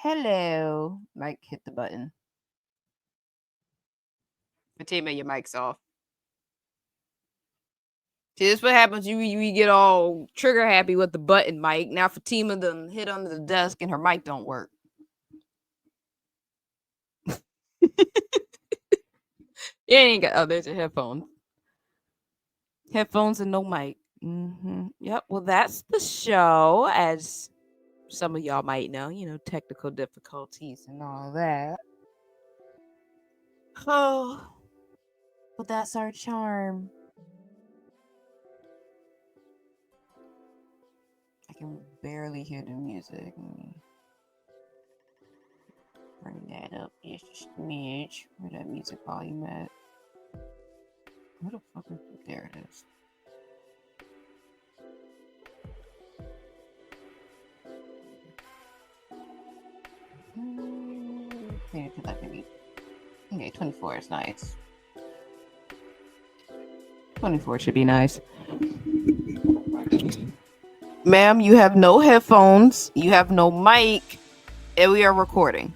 Hello. Mike hit the button. Fatima, your mic's off. See, this is what happens. You get all trigger happy with the button, Mike. Now Fatima done hit under the desk and her mic don't work. You ain't got. Oh, there's your headphones. Headphones and no mic. Yep. Well, that's the show, as some of y'all might know. Technical difficulties and all that. Oh, but that's our charm. I can barely hear the music. Bring that up just a smidge. Where that music volume at? Where the fuck is it? There it is. Okay, 24 is nice. 24 should be nice. Ma'am, you have no headphones, you have no mic, and we are recording.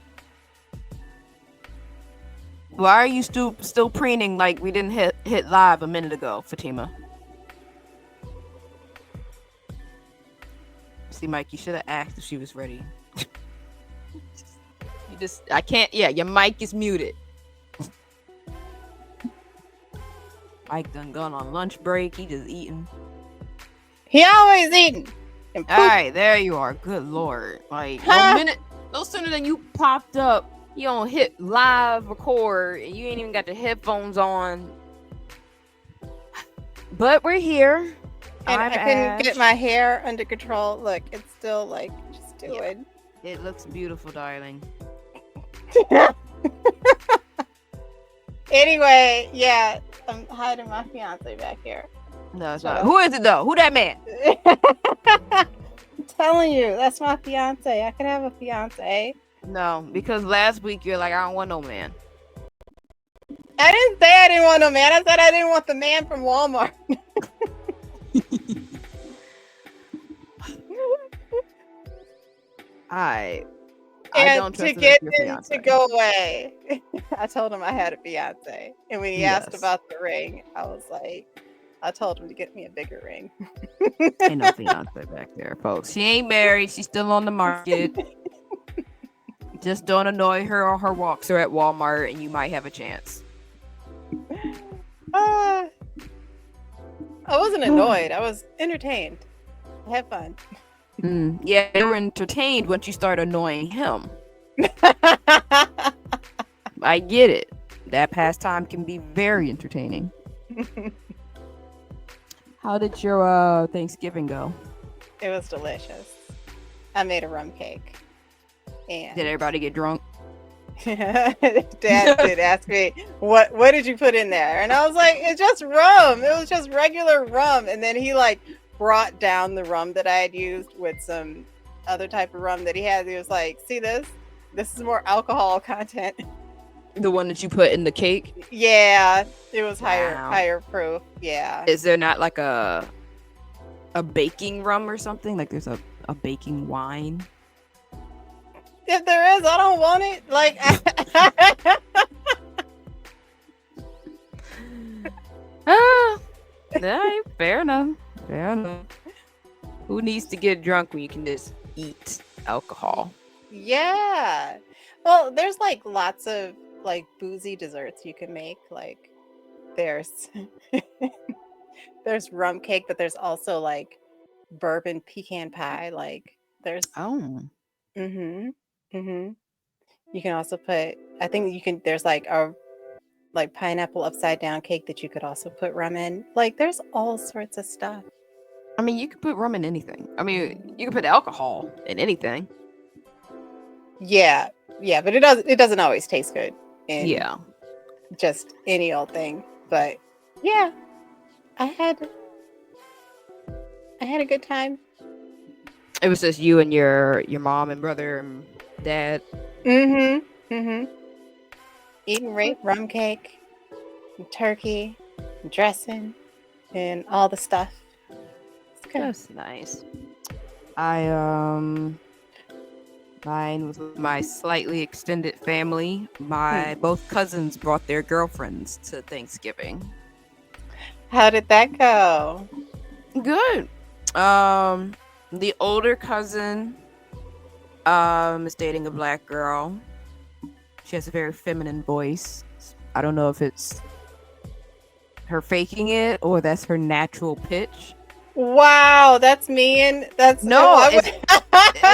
Why are you still preening like we didn't hit live a minute ago, Fatima? See, Mike, you should have asked if she was ready. I can't. Yeah, your mic is muted. Mike done gone on lunch break. He just eating. He always eating. All right, there you are. Good Lord. Like, no sooner than you popped up, you don't hit live record, and you ain't even got the headphones on. But we're here. And I couldn't get my hair under control. Look, it's still like just doing. Yeah. It looks beautiful, darling. Anyway, yeah, I'm hiding my fiance back here. No, it's not. Who is it though? Who that man? I'm telling you, that's my fiance. I could have a fiance. No, because last week you're like, I don't want no man. I didn't say I didn't want no man. I said I didn't want the man from Walmart. I and don't to get him to go away, I told him I had a fiance. And when he asked about the ring, I was like, I told him to get me a bigger ring. Ain't no fiance back there, folks. She ain't married. She's still on the market. Just don't annoy her or her walks her at Walmart, and you might have a chance. I wasn't annoyed. I was entertained. I had fun. Yeah, you were entertained once you start annoying him. I get it. That pastime can be very entertaining. How did your Thanksgiving go? It was delicious. I made a rum cake. And did everybody get drunk? Dad did ask me, what did you put in there? And I was like, it's just rum. It was just regular rum. And then he like brought down the rum that I had used with some other type of rum that he had. He was like, see this? This is more alcohol content. The one that you put in the cake? Yeah, it was higher proof. Yeah. Is there not like a baking rum or something? Like there's a baking wine? If there is, I don't want it. Like, fair enough. Who needs to get drunk when you can just eat alcohol? Yeah. Well, there's like lots of like boozy desserts you can make. Like, there's rum cake, but there's also like bourbon pecan pie. Like, there's You can also put, I think you can, there's like a pineapple upside down cake that you could also put rum in. Like there's all sorts of stuff. I mean, you could put rum in anything. I mean, you can put alcohol in anything. Yeah, but it doesn't always taste good in just any old thing. But yeah, I had a good time. It was just you and your mom and brother and dad. Eating rum cake, and turkey, and dressing, and all the stuff. That's nice. Mine was with my slightly extended family. My both cousins brought their girlfriends to Thanksgiving. How did that go? Good. The older cousin is dating a black girl. She has a very feminine voice. I don't know if it's her faking it or that's her natural pitch. Wow, that's mean. That's No, I would-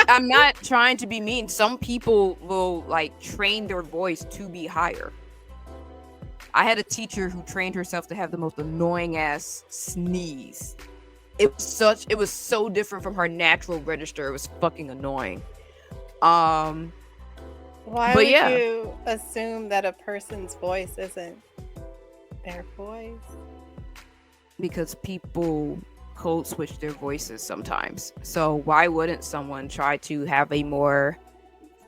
I'm not trying to be mean. Some people will like train their voice to be higher. I had a teacher who trained herself to have the most annoying ass sneeze. It was so different from her natural register. It was fucking annoying. Why but would yeah. you assume that a person's voice isn't their voice? Because people code switch their voices sometimes. So why wouldn't someone try to have a more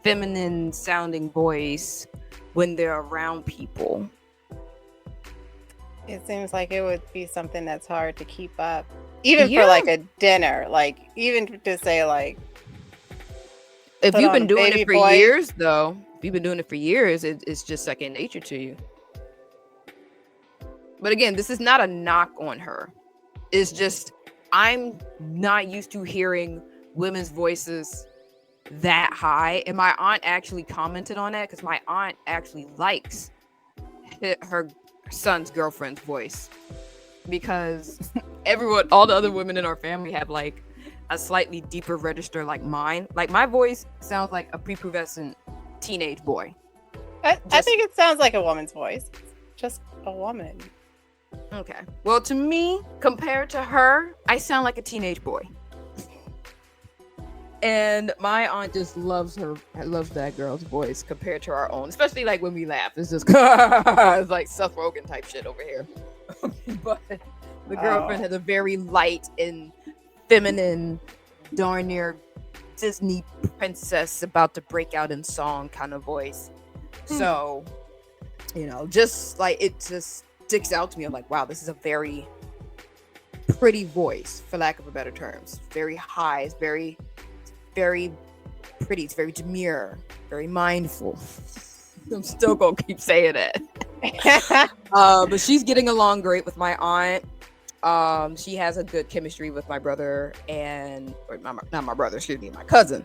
feminine sounding voice when they're around people? It seems like it would be something that's hard to keep up. Even Yeah. for like a dinner, like even to say like If put you've on been a doing baby it for voice. years, though, if you've been doing it for years, it's just second nature to you. But again, this is not a knock on her. It's just I'm not used to hearing women's voices that high. And my aunt actually commented on that because my aunt actually likes her son's girlfriend's voice. Because all the other women in our family have like a slightly deeper register like mine. Like my voice sounds like a prepubescent teenage boy. I think it sounds like a woman's voice. Just a woman. Okay. Well, to me, compared to her, I sound like a teenage boy. And my aunt just loves that girl's voice compared to our own, especially like when we laugh. It's just it's like Seth Rogen type shit over here. But the girlfriend has a very light and feminine, darn near Disney princess about to break out in song kind of voice. So, just like it just sticks out to me. I'm like, wow, this is a very pretty voice, for lack of a better terms. Very high. It's very, very pretty. It's very demure, very mindful. I'm still gonna keep saying it. But she's getting along great with my aunt. She has a good chemistry with my brother not my brother, excuse me, my cousin.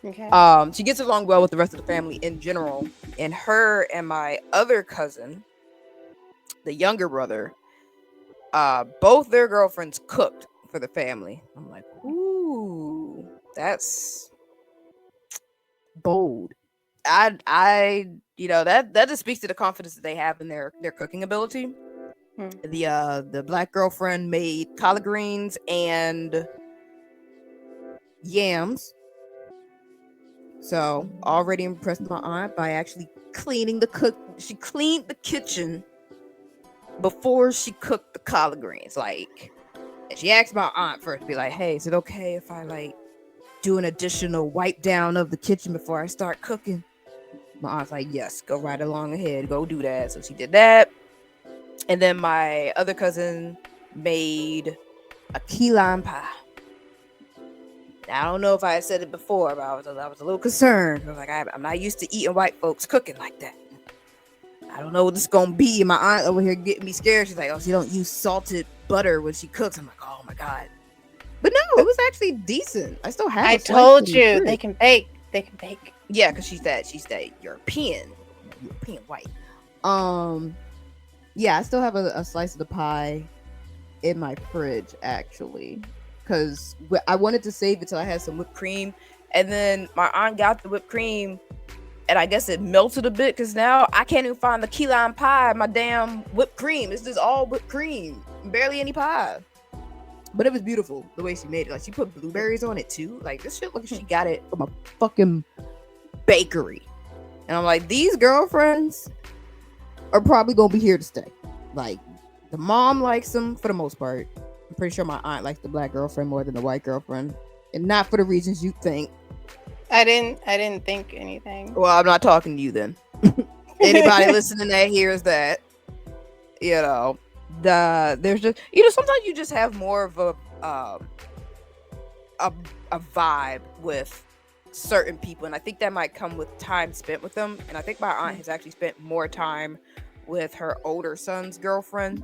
Okay. She gets along well with the rest of the family in general. And her and my other cousin, the younger brother, both their girlfriends cooked for the family. I'm like, ooh, that's bold. I that just speaks to the confidence that they have in their cooking ability. The black girlfriend made collard greens and yams. So already impressed my aunt by actually cleaning she cleaned the kitchen before she cooked the collard greens. Like, and she asked my aunt first to be like, hey, is it okay if I like do an additional wipe down of the kitchen before I start cooking? My aunt's like, yes, go right along ahead, go do that. So she did that. And then my other cousin made a key lime pie. I don't know if I had said it before, but I was a little concerned. I was like, I'm not used to eating white folks cooking like that. I don't know what this is gonna be. My aunt over here getting me scared. She's like, oh, she don't use salted butter when she cooks. I'm like, oh my god. But no, it was actually decent. I still have. I told you they can bake. They can bake. Yeah, because she's that European white. Yeah, I still have a slice of the pie in my fridge actually, because I wanted to save it till I had some whipped cream, and then my aunt got the whipped cream, and I guess it melted a bit because now I can't even find the key lime pie in my damn whipped cream. It's just all whipped cream, barely any pie. But it was beautiful the way she made it. Like, she put blueberries on it too. Like, this shit, like she got it from a fucking bakery. And I'm like, these girlfriends are probably gonna be here to stay. Like, the mom likes them for the most part. I'm pretty sure my aunt likes the black girlfriend more than the white girlfriend, and not for the reasons you think. I didn't think anything. Well, I'm not talking to you then. Anybody listening that hears that, there's just, sometimes you just have more of a vibe with certain people, and I think that might come with time spent with them. And I think my aunt has actually spent more time with her older son's girlfriend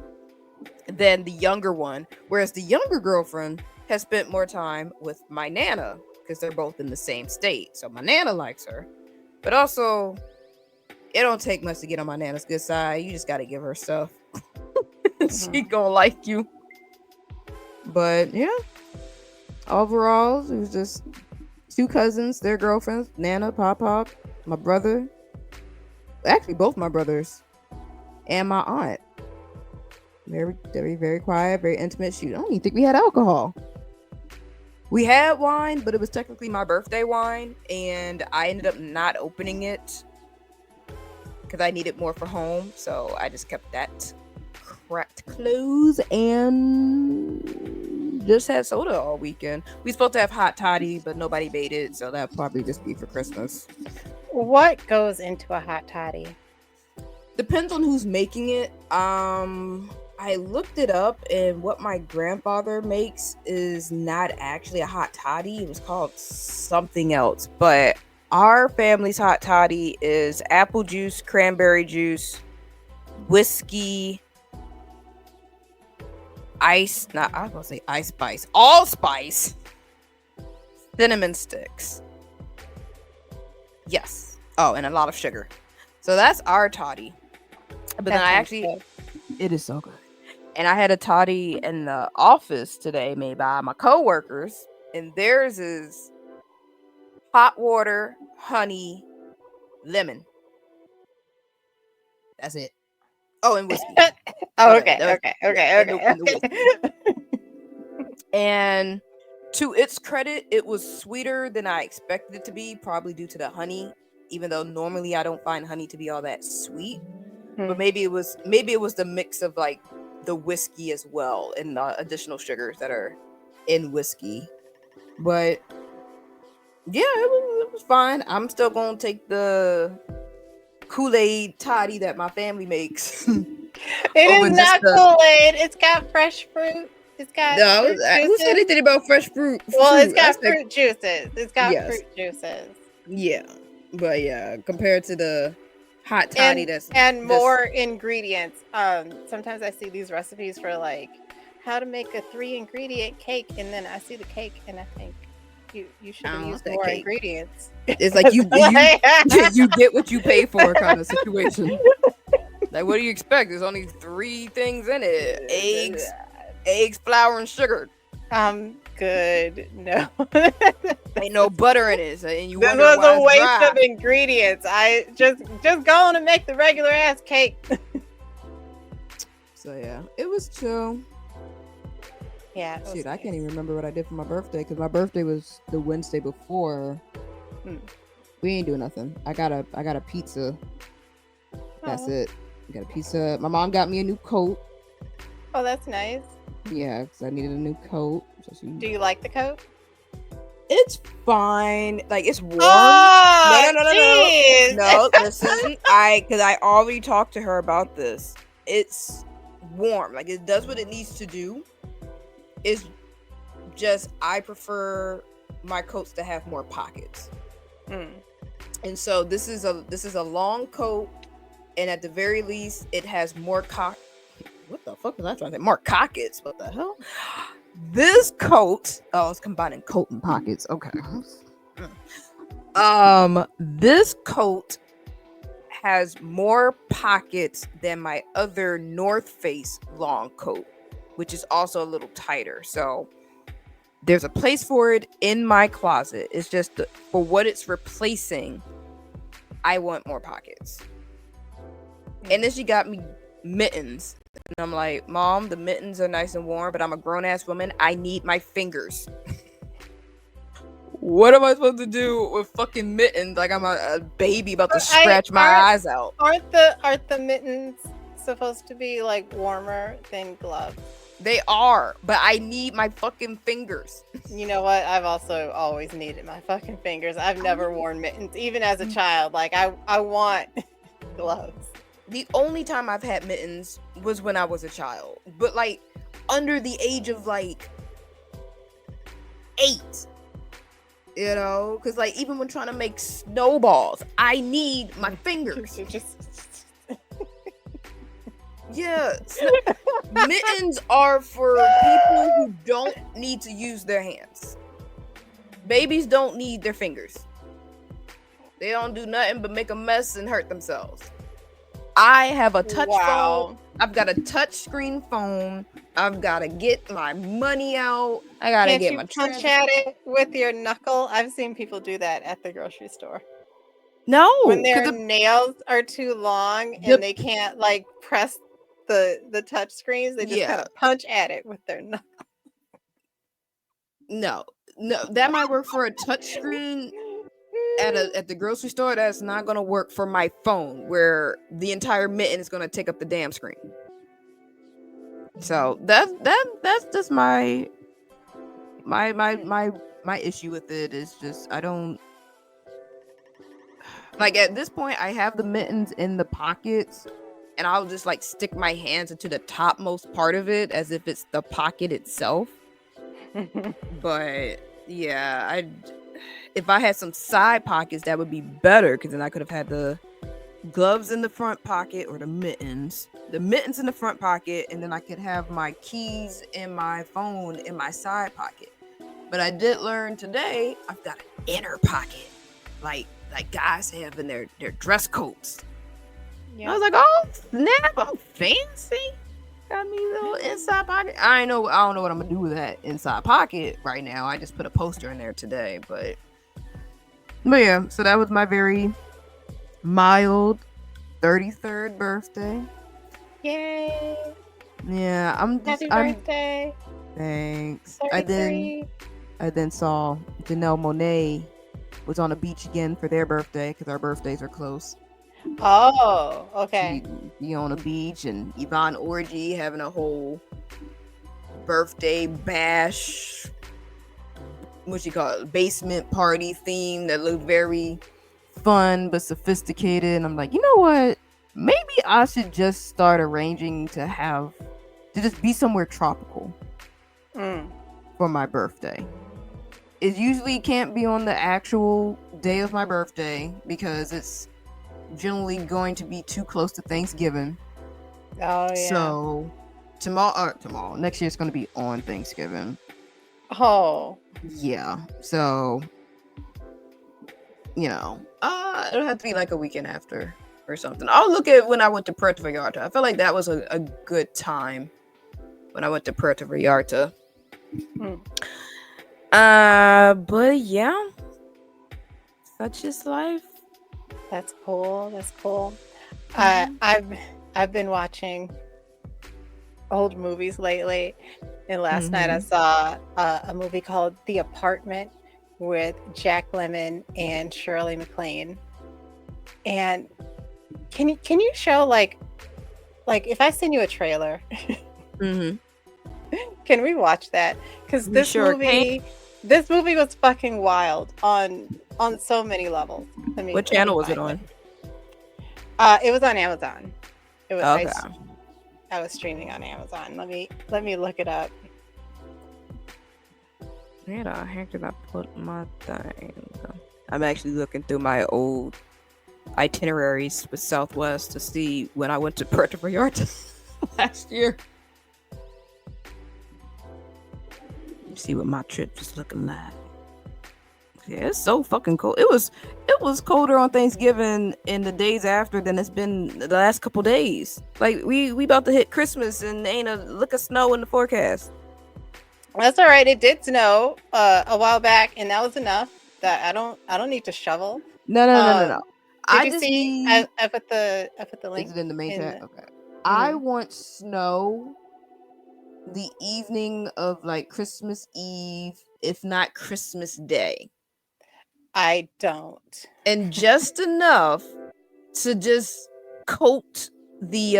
than the younger one, whereas the younger girlfriend has spent more time with my nana because they're both in the same state. So my nana likes her, but also it don't take much to get on my nana's good side. You just got to give her stuff. She gonna like you. But yeah, overall it was just 2 cousins, their girlfriends, Nana, Pop, my brother, actually both my brothers, and my aunt. Very, very, very quiet, very intimate. Shoot, I don't even think we had alcohol. We had wine, but it was technically my birthday wine, and I ended up not opening it because I needed more for home, so I just kept that cracked closed and just had soda all weekend. We supposed to have hot toddy, but nobody made it, so that'll probably just be for Christmas. What goes into a hot toddy? Depends on who's making it. I looked it up, and what my grandfather makes is not actually a hot toddy. It was called something else, but our family's hot toddy is apple juice, cranberry juice, whiskey, ice, not I was gonna say ice spice, allspice, cinnamon sticks. Yes. Oh, and a lot of sugar. So that's our toddy. But then I actually, good. It is so good. And I had a toddy in the office today made by my coworkers, and theirs is hot water, honey, lemon. That's it. Oh, and whiskey. Okay. And to its credit, it was sweeter than I expected it to be, probably due to the honey, even though normally I don't find honey to be all that sweet. But maybe it was the mix of like the whiskey as well and the additional sugars that are in whiskey. But yeah, it was fine. I'm still gonna take the Kool-Aid toddy that my family makes. It is not Kool-Aid. It's got fresh fruit. It's got who said anything about fresh fruit? Well, it's got fruit juices. It's got fruit juices. Yeah, but yeah, compared to the hot toddy, and more ingredients. Sometimes I see these recipes for like how to make a 3-ingredient cake, and then I see the cake and I think you should have used more ingredients. It's like you get what you pay for kind of situation. Like, what do you expect? There's only 3 things in it: eggs, flour, and sugar. Good. No. Ain't no butter in it. And this was a waste of ingredients. I just go on and make the regular ass cake. So yeah, it was chill. Yeah. Shoot, I can't even remember what I did for my birthday because my birthday was the Wednesday before. We ain't doing nothing. I got a pizza. That's it. I got a pizza. My mom got me a new coat. Oh, that's nice. Yeah, because I needed a new coat. Do you like the coat? It's fine. Like, it's warm. Oh, no. Listen, because I already talked to her about this. It's warm. Like, it does what it needs to do. It's just I prefer my coats to have more pockets. And so this is a long coat, and at the very least, it has more What the fuck was I trying to say? More pockets. What the hell? This coat. Oh, it's combining coat and pockets. Okay. This coat has more pockets than my other North Face long coat, which is also a little tighter. So there's a place for it in my closet. It's just for what it's replacing, I want more pockets. And then she got me mittens. And I'm like, Mom, the mittens are nice and warm, but I'm a grown-ass woman. I need my fingers. What am I supposed to do with fucking mittens? Like I'm a baby about to scratch my eyes out. Aren't the mittens supposed to be like warmer than gloves? They are, but I need my fucking fingers. You know what? I've also always needed my fucking fingers. I've never worn mittens, even as a child. Like I want gloves. The only time I've had mittens was when I was a child, but like under the age of like 8. You know, because like even when trying to make snowballs, I need my fingers. Yeah, mittens are for people who don't need to use their hands. Babies don't need their fingers. They don't do nothing but make a mess and hurt themselves. I have a touch phone. I've got a touch screen phone. I've got to get my money out. I got to get my punch at it with your knuckle? I've seen people do that at the grocery store. No, when their nails are too long and they can't like press the touch screens, they just kind of punch at it with their knuckle. No, that might work for a touch screen at the grocery store. That's not gonna work for my phone, where the entire mitten is gonna take up the damn screen. So that's just my issue with it. Is just I don't like at this point. I have the mittens in the pockets, and I'll just like stick my hands into the topmost part of it as if it's the pocket itself. But yeah, if I had some side pockets, that would be better, because then I could have had the gloves in the front pocket, or the mittens in the front pocket, and then I could have my keys and my phone in my side pocket. But I did learn today I've got an inner pocket, like guys have in their dress coats. Yeah. I was like, oh snap, I'm fancy. Got me a little inside pocket. I don't know what I'm gonna do with that inside pocket right now. I just put a poster in there today, but yeah, so that was my very mild 33rd birthday. Yay! Yeah, happy birthday. Thanks. 33. I then saw Janelle Monáe was on a beach again for their birthday, because our birthdays are close. Oh, okay. Be on a beach, and Yvonne Orji having a whole birthday bash, what you call it, basement party theme that looked very fun but sophisticated. And I'm like, you know what? Maybe I should just start arranging to just be somewhere tropical for my birthday. It usually can't be on the actual day of my birthday, because it's generally going to be too close to Thanksgiving. Oh yeah. So tomorrow, next year, it's going to be on Thanksgiving. Oh yeah. So it'll have to be like a weekend after or something. I'll look at when I went to Puerto Vallarta. I felt like that was a good time when I went to Puerto Vallarta. But yeah, such is life. That's cool. I've been watching old movies lately, and last night I saw a movie called The Apartment with Jack Lemmon and Shirley MacLaine. And can you show like if I send you a trailer, can we watch that? Because this movie was fucking wild on so many levels. What channel was it on? It was on Amazon. It was okay. I was streaming on Amazon. Let me look it up. Where the heck did I put my thing? I'm actually looking through my old itineraries with Southwest to see when I went to Puerto Vallarta last year. Let's see what my trip was looking like. Yeah, it's so fucking cold. It was colder on Thanksgiving in the days after than it's been the last couple days. Like we about to hit Christmas and ain't a lick of snow in the forecast. That's all right. It did snow a while back, and that was enough. That I don't need to shovel. No. Did you see? I put the link. Is it in the main tab? Okay. I want snow the evening of like Christmas Eve, if not Christmas Day. I don't. And just enough to just coat the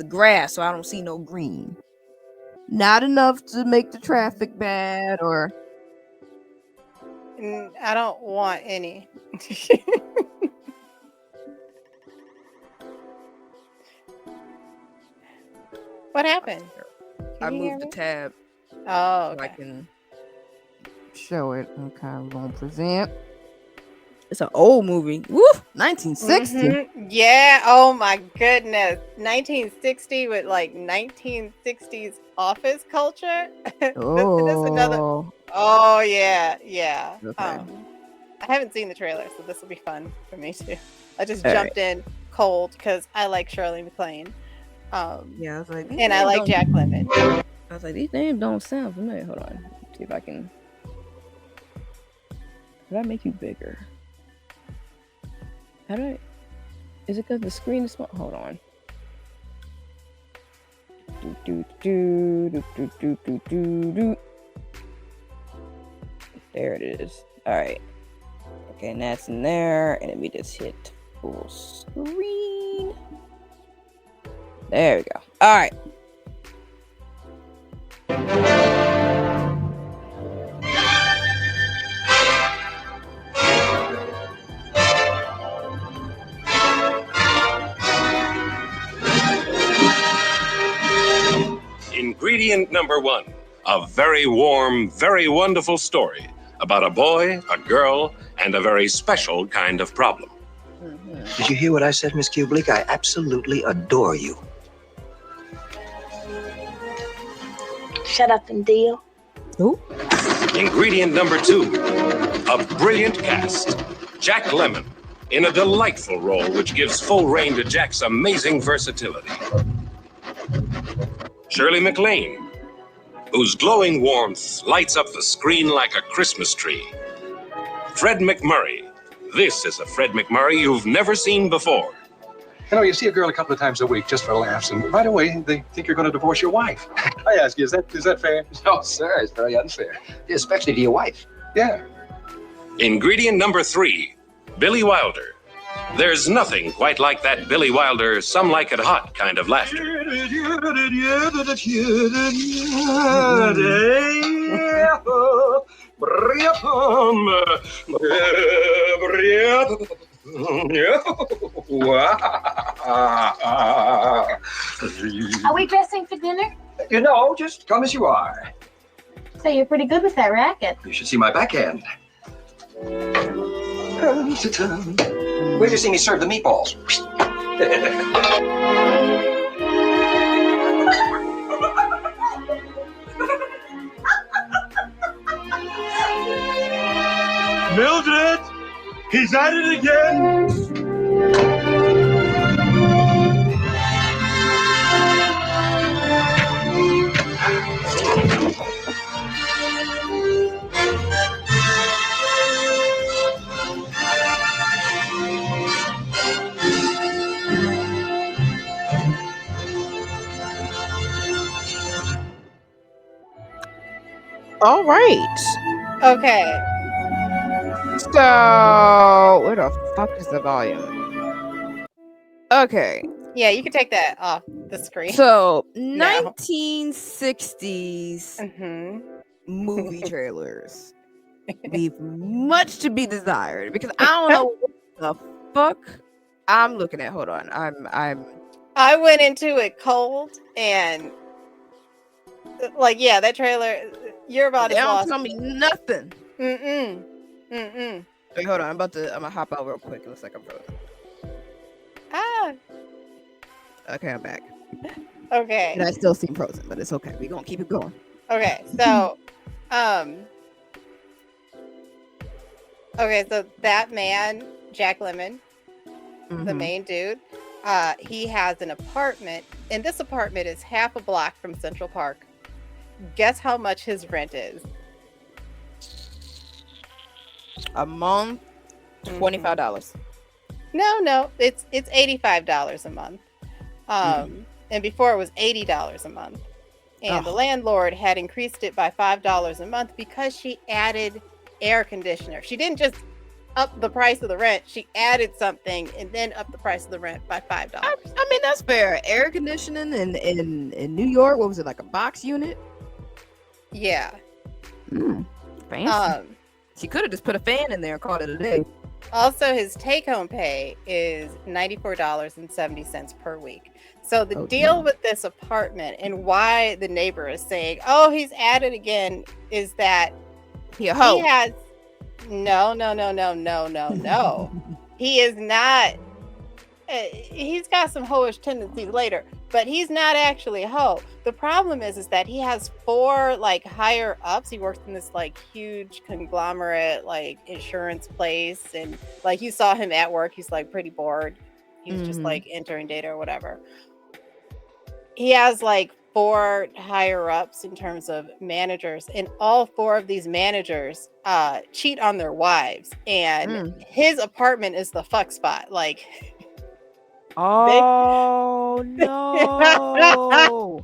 grass so I don't see no green. Not enough to make the traffic bad or. I don't want any. What happened? I moved the tab. Oh, okay. So I can show it. Okay, I'm gonna present. It's an old movie. Woo! 1960. Mm-hmm. Yeah. Oh my goodness. 1960 with like 1960s office culture. This another. Oh. Oh yeah, yeah. Okay. I haven't seen the trailer, so this will be fun for me too. I just All jumped in cold because I like Shirley MacLaine. Yeah, I was like, And I like Jack Lemmon. I was like, these names don't sound familiar. Hold on. See if I can. Did I make you bigger? How do I? Is it because the screen is small? Hold on. There it is. All right. Okay, and that's in there. And let me just hit full screen. There we go. All right. Ingredient number 1, a very warm, very wonderful story about a boy, a girl, and a very special kind of problem. Did you hear what I said, Miss Kubelik? I absolutely adore you. Shut up and deal. Who? Ingredient number 2, a brilliant cast. Jack Lemmon in a delightful role which gives full rein to Jack's amazing versatility. Shirley MacLaine, whose glowing warmth lights up the screen like a Christmas tree. Fred MacMurray. This is a Fred MacMurray you've never seen before. You know, you see a girl a couple of times a week just for laughs, and right away they think you're going to divorce your wife. I ask you, is that fair? No, sir, it's very unfair. Especially to your wife. Yeah. Ingredient number 3, Billy Wilder. There's nothing quite like that Billy Wilder, some like it hot kind of laughter. Are we dressing for dinner? You know, just come as you are. So you're pretty good with that racket. You should see my backhand. Wait till you see me serve the meatballs. Mildred, he's at it again. All right. Okay. So, where the fuck is the volume? Okay. Yeah, you can take that off the screen. So, No. 1960s Mm-hmm. movie trailers leave much to be desired because I don't know what the fuck I'm looking at. Hold on. I went into it cold and like, yeah, that trailer, you're about They as don't lost. tell me nothing. Mm-mm. Mm-mm. Wait, hold on. I'm gonna hop out real quick. It looks like I'm frozen. Ah, Okay, I'm back. okay. And I still seem frozen, but it's okay. We're gonna keep it going. Okay, so, that man, Jack Lemmon, the Mhm. main dude, he has an apartment, and this apartment is half a block from Central Park. Guess how much his rent is? A month, $25. No, it's $85 a month. And before it was $80 a month. And the landlord had increased it by $5 a month because she added air conditioner. She didn't just up the price of the rent, she added something and then up the price of the rent by $5. I mean, that's fair. Air conditioning in New York. What was it, like a box unit? Yeah. Fancy. She could have just put a fan in there and called it a day. Also, his take-home pay is $94.70 per week. So the deal with this apartment and why the neighbor is saying, "Oh, he's at it again," is that He a hoe. He has no. He is not. He's got some hoish tendencies later, but he's not actually a hoe. The problem is that he has 4 like higher ups. He works in this like huge conglomerate like insurance place, and like you saw him at work. He's like pretty bored. He's just like entering data or whatever. He has like 4 higher ups in terms of managers, and all 4 of these managers cheat on their wives, and his apartment is the fuck spot. Like, oh no!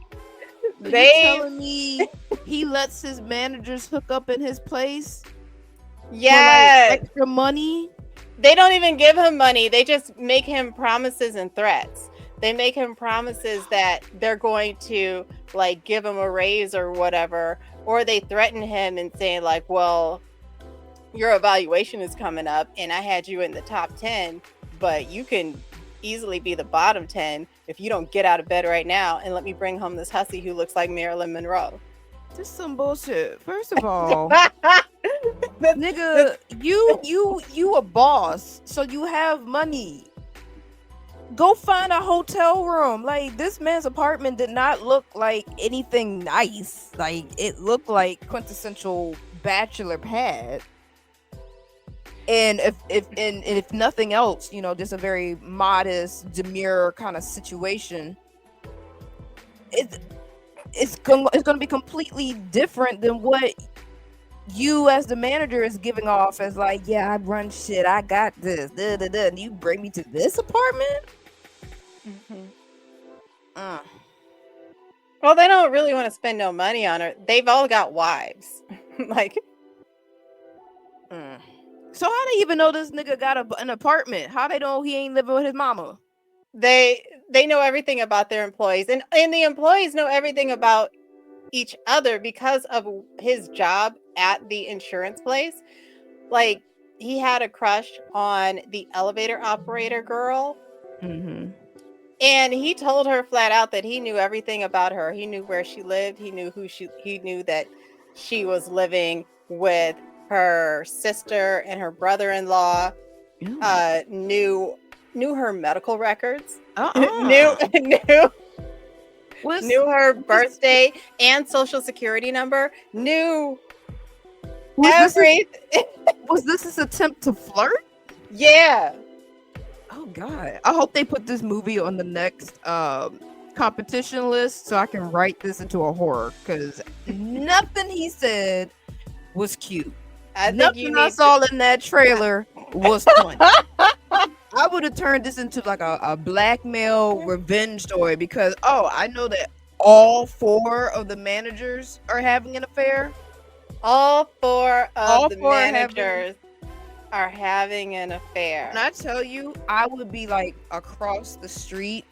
They you telling me he lets his managers hook up in his place? Yeah, like extra money. They don't even give him money. They just make him promises and threats. They make him promises that they're going to like give him a raise or whatever, or they threaten him and saying like, well, your evaluation is coming up and I had you in the top 10, but you can easily be the bottom 10 if you don't get out of bed right now and let me bring home this hussy who looks like Marilyn Monroe. This is some bullshit. First of all, nigga, you a boss, so you have money. Go find a hotel room. Like, this man's apartment did not look like anything nice. Like, it looked like quintessential bachelor pad. And if nothing else, you know, just a very modest, demure kind of situation. It's going to be completely different than what you as the manager is giving off as like, yeah, I run shit, I got this, and you bring me to this apartment. Well, they don't really want to spend no money on her. They've all got wives. Like, so how they even know this nigga got an apartment? How they know he ain't living with his mama? They know everything about their employees, and the employees know everything about each other because of his job at the insurance place. Like, he had a crush on the elevator operator girl. And he told her flat out that he knew everything about her. He knew where she lived. He knew he knew that she was living with her sister and her brother-in-law. Knew her medical records. Knew her birthday and social security number. Knew everything. Was this his attempt to flirt? Yeah. Oh God! I hope they put this movie on the next competition list so I can write this into a horror, because nothing he said was cute. Nothing I saw in that trailer was funny. I would have turned this into like a blackmail revenge story, because I know that all 4 of the managers are having an affair. All 4 of the managers are having an affair. And I tell you, I would be like across the street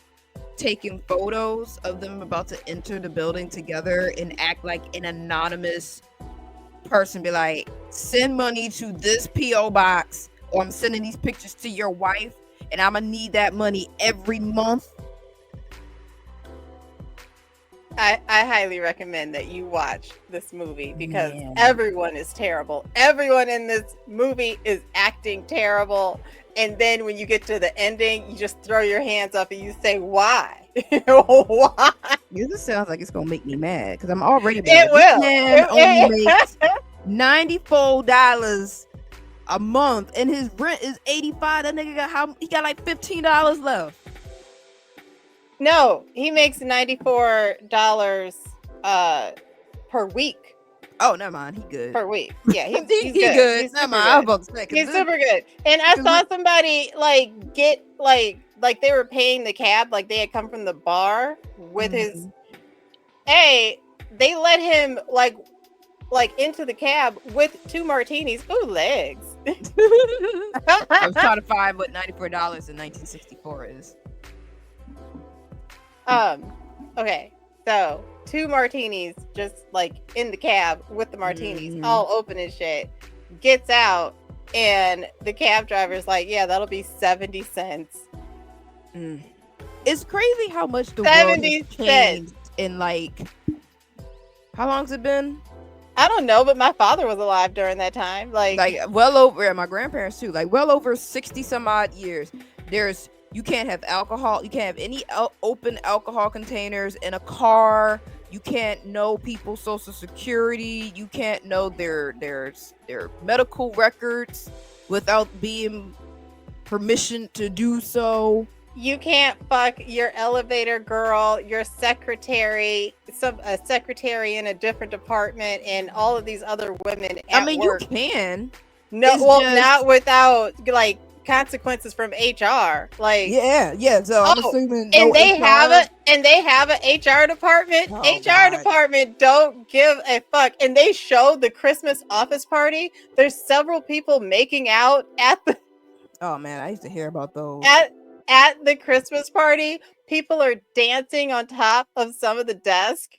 taking photos of them about to enter the building together and act like an anonymous person. Be like, send money to this P.O. box, or I'm sending these pictures to your wife, and I'm gonna need that money every month. I highly recommend that you watch this movie, because everyone is terrible. Everyone in this movie is acting terrible. And then when you get to the ending, you just throw your hands up and you say, why? Why? This sounds like it's going to make me mad, because I'm already mad. It will. This man only makes $94 a month, and his rent is $85. That nigga got like $15 left. No, he makes $94 per week. Oh, never mind. He good. Per week. Yeah, he's good. He's never mind. I was about to say, he's super good. And I saw somebody like get like they were paying the cab, like they had come from the bar with his. Hey, they let him like into the cab with 2 martinis. Ooh, legs. I was trying to find what $94 in 1964 is. Okay, so 2 martinis just like in the cab with the martinis all open and shit. Gets out, and the cab driver's like, yeah, that'll be 70 cents. It's crazy how much the world has changed in like, how long's it been? I don't know, but my father was alive during that time. Like well over, and my grandparents too, like well over 60 some odd years. You can't have alcohol, you can't have any open alcohol containers in a car. You can't know people's social security. You can't know their medical records without being permission to do so. You can't fuck your elevator girl, your secretary, a secretary in a different department, and all of these other women at work. You can. No, not without like consequences from HR. Like yeah. So I'm assuming and they have an HR department. Department don't give a fuck. And they showed the Christmas office party. There's several people making out at the. Oh man, I used to hear about those. At the Christmas party, people are dancing on top of some of the desk.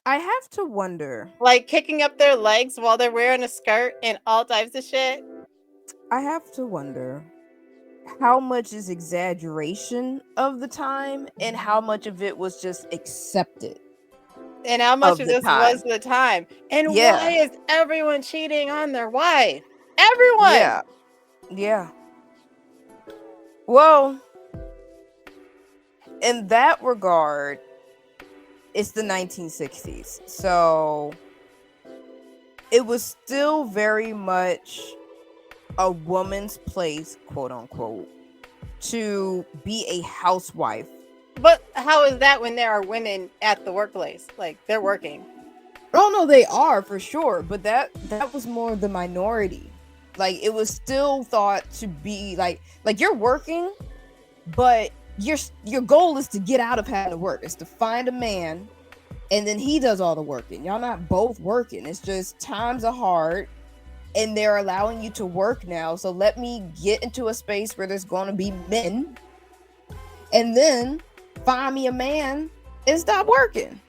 I have to wonder, like kicking up their legs while they're wearing a skirt and all types of shit. I have to wonder how much is exaggeration of the time and how much of it was just accepted. And how much of this was the time. And why is everyone cheating on their wife? Everyone. Yeah. Well, in that regard, it's the 1960s. So it was still very much a woman's place, quote unquote, to be a housewife. But how is that when there are women at the workplace? Like, they're working. Oh no, they are for sure. But that was more the minority. Like, it was still thought to be like you're working, but your goal is to get out of having to work. It's to find a man, and then he does all the working. Y'all not both working. It's just times are hard, and they're allowing you to work now. So let me get into a space where there's going to be men, and then find me a man and stop working.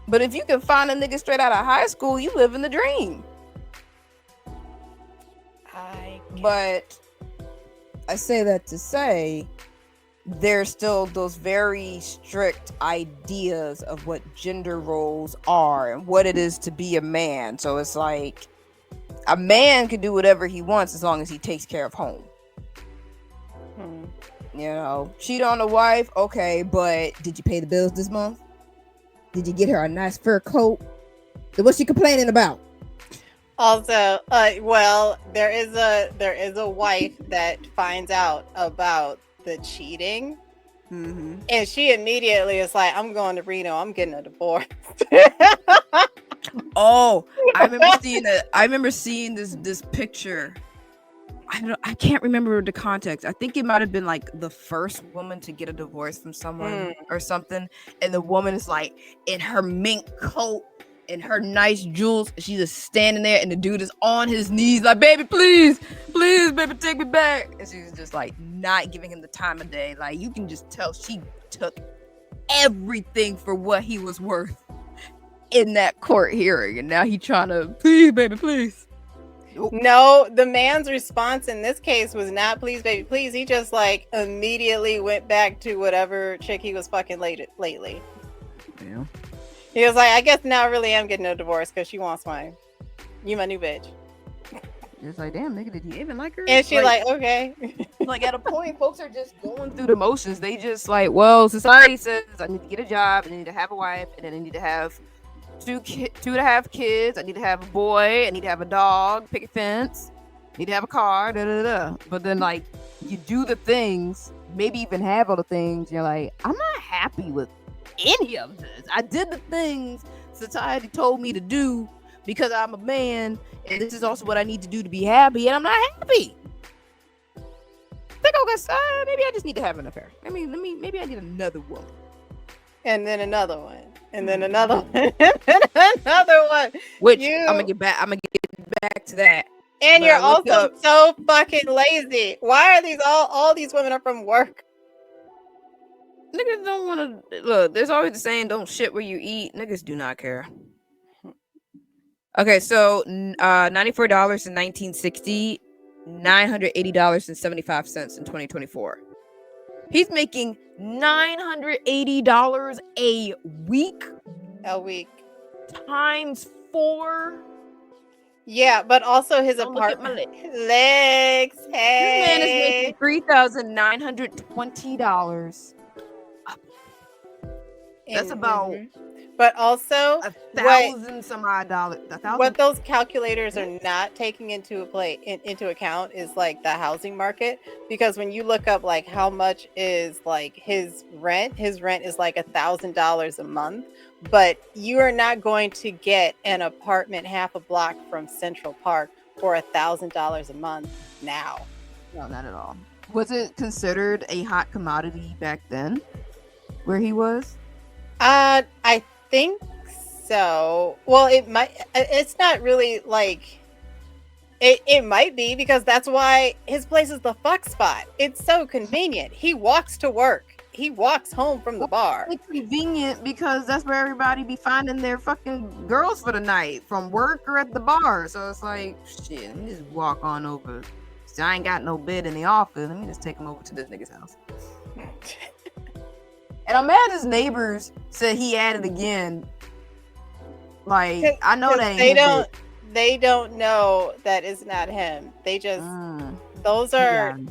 But if you can find a nigga straight out of high school, you live in the dream. But I say that to say there's still those very strict ideas of what gender roles are and what it is to be a man. So it's like a man can do whatever he wants as long as he takes care of home. You know, cheat on a wife, okay, but did you pay the bills this month? Did you get her a nice fur coat? What's she complaining about? Also, well, there is a wife that finds out about the cheating, and she immediately is like, "I'm going to Reno. I'm getting a divorce." Oh, I remember seeing this picture. I can't remember the context. I think it might have been like the first woman to get a divorce from someone or something, and the woman is like in her mink coat and her nice jewels. She's just standing there, and the dude is on his knees like, "Baby, please, baby, take me back." And she's just like not giving him the time of day. Like, you can just tell she took everything for what he was worth in that court hearing, and now he trying to, "Please, baby, please." No, the man's response in this case was not "please, baby, please." He just like immediately went back to whatever chick he was fucking lately. Yeah. He was like, "I guess now I really am getting a divorce because she wants my new bitch." It's like, damn, nigga, did you even like her? And she like okay. Like, at a point, folks are just going through the motions. They just like, well, society says I need to get a job, I need to have a wife, and then I need to have two and a half kids. I need to have a boy. I need to have a dog, picket fence. I need to have a car. But then, like, you do the things, maybe even have all the things. You're like, I'm not happy with any of this. I did the things society told me to do because I'm a man, and this is also what I need to do to be happy, and I'm not happy. I think maybe I just need to have an affair. Maybe I need another woman. And then another one. And then another one. And then another one. Which I'm gonna get back to that. And you're also so fucking lazy. Why are these all these women are from work? Niggas don't want to look. There's always the saying, "Don't shit where you eat." Niggas do not care. Okay, so $94 in 1960, $980.75 in 2024. He's making $980 a week. A week. times 4. Yeah, but also his Don't look at my apartment legs. This man is making Hey. $3,920. That's about Mhm. But also $1,000 some odd dollars. what those calculators are not taking into into account is like the housing market, because when you look up like how much is like his rent is like $1,000 a month, but you are not going to get an apartment half a block from Central Park for $1,000 a month now. No, not at all. Was it considered a hot commodity back then where he was? I think so. Well, it might. It's not really like it might be, because that's why his place is the fuck spot. It's so convenient. He walks to work. He walks home from the bar. It's convenient because that's where everybody be finding their fucking girls for the night, from work or at the bar. So it's like, shit, let me just walk on over. See, I ain't got no bed in the office. Let me just take him over to this nigga's house. And I'm mad his neighbors said he at it again. Like, I know they don't know that it's not him. They just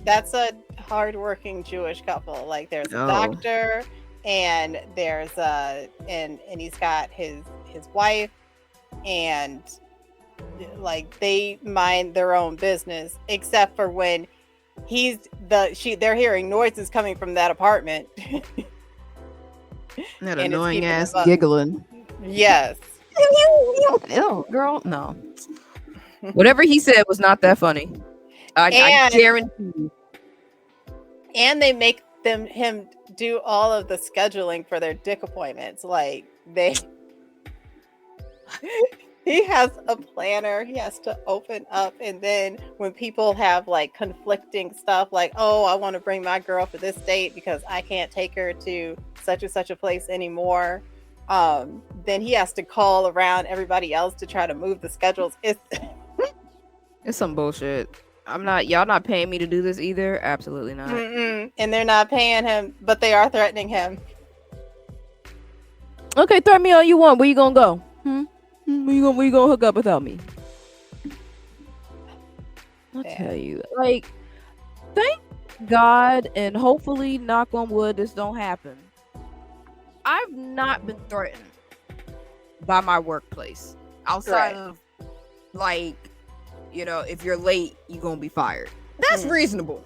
that's a hardworking Jewish couple. Like, there's a doctor, and there's and he's got his wife, and like they mind their own business, except for when they're hearing noises coming from that apartment. That annoying ass giggling. Yes. Ew, girl, no. Whatever he said was not that funny. I guarantee you. And they make him do all of the scheduling for their dick appointments. Like, he has a planner he has to open up, and then when people have like conflicting stuff, like, oh, I want to bring my girl for this date because I can't take her to such and such a place anymore, then he has to call around everybody else to try to move the schedules. It's some bullshit. Y'all not paying me to do this either. Absolutely not. And they're not paying him, but they are threatening him. Okay, threaten me all you want. Where you gonna go? Where you gonna hook up without me? I'll tell you. Like, thank God, and hopefully, knock on wood, this don't happen. I've not been threatened by my workplace outside of, like, you know, if you're late, you're gonna be fired. That's reasonable,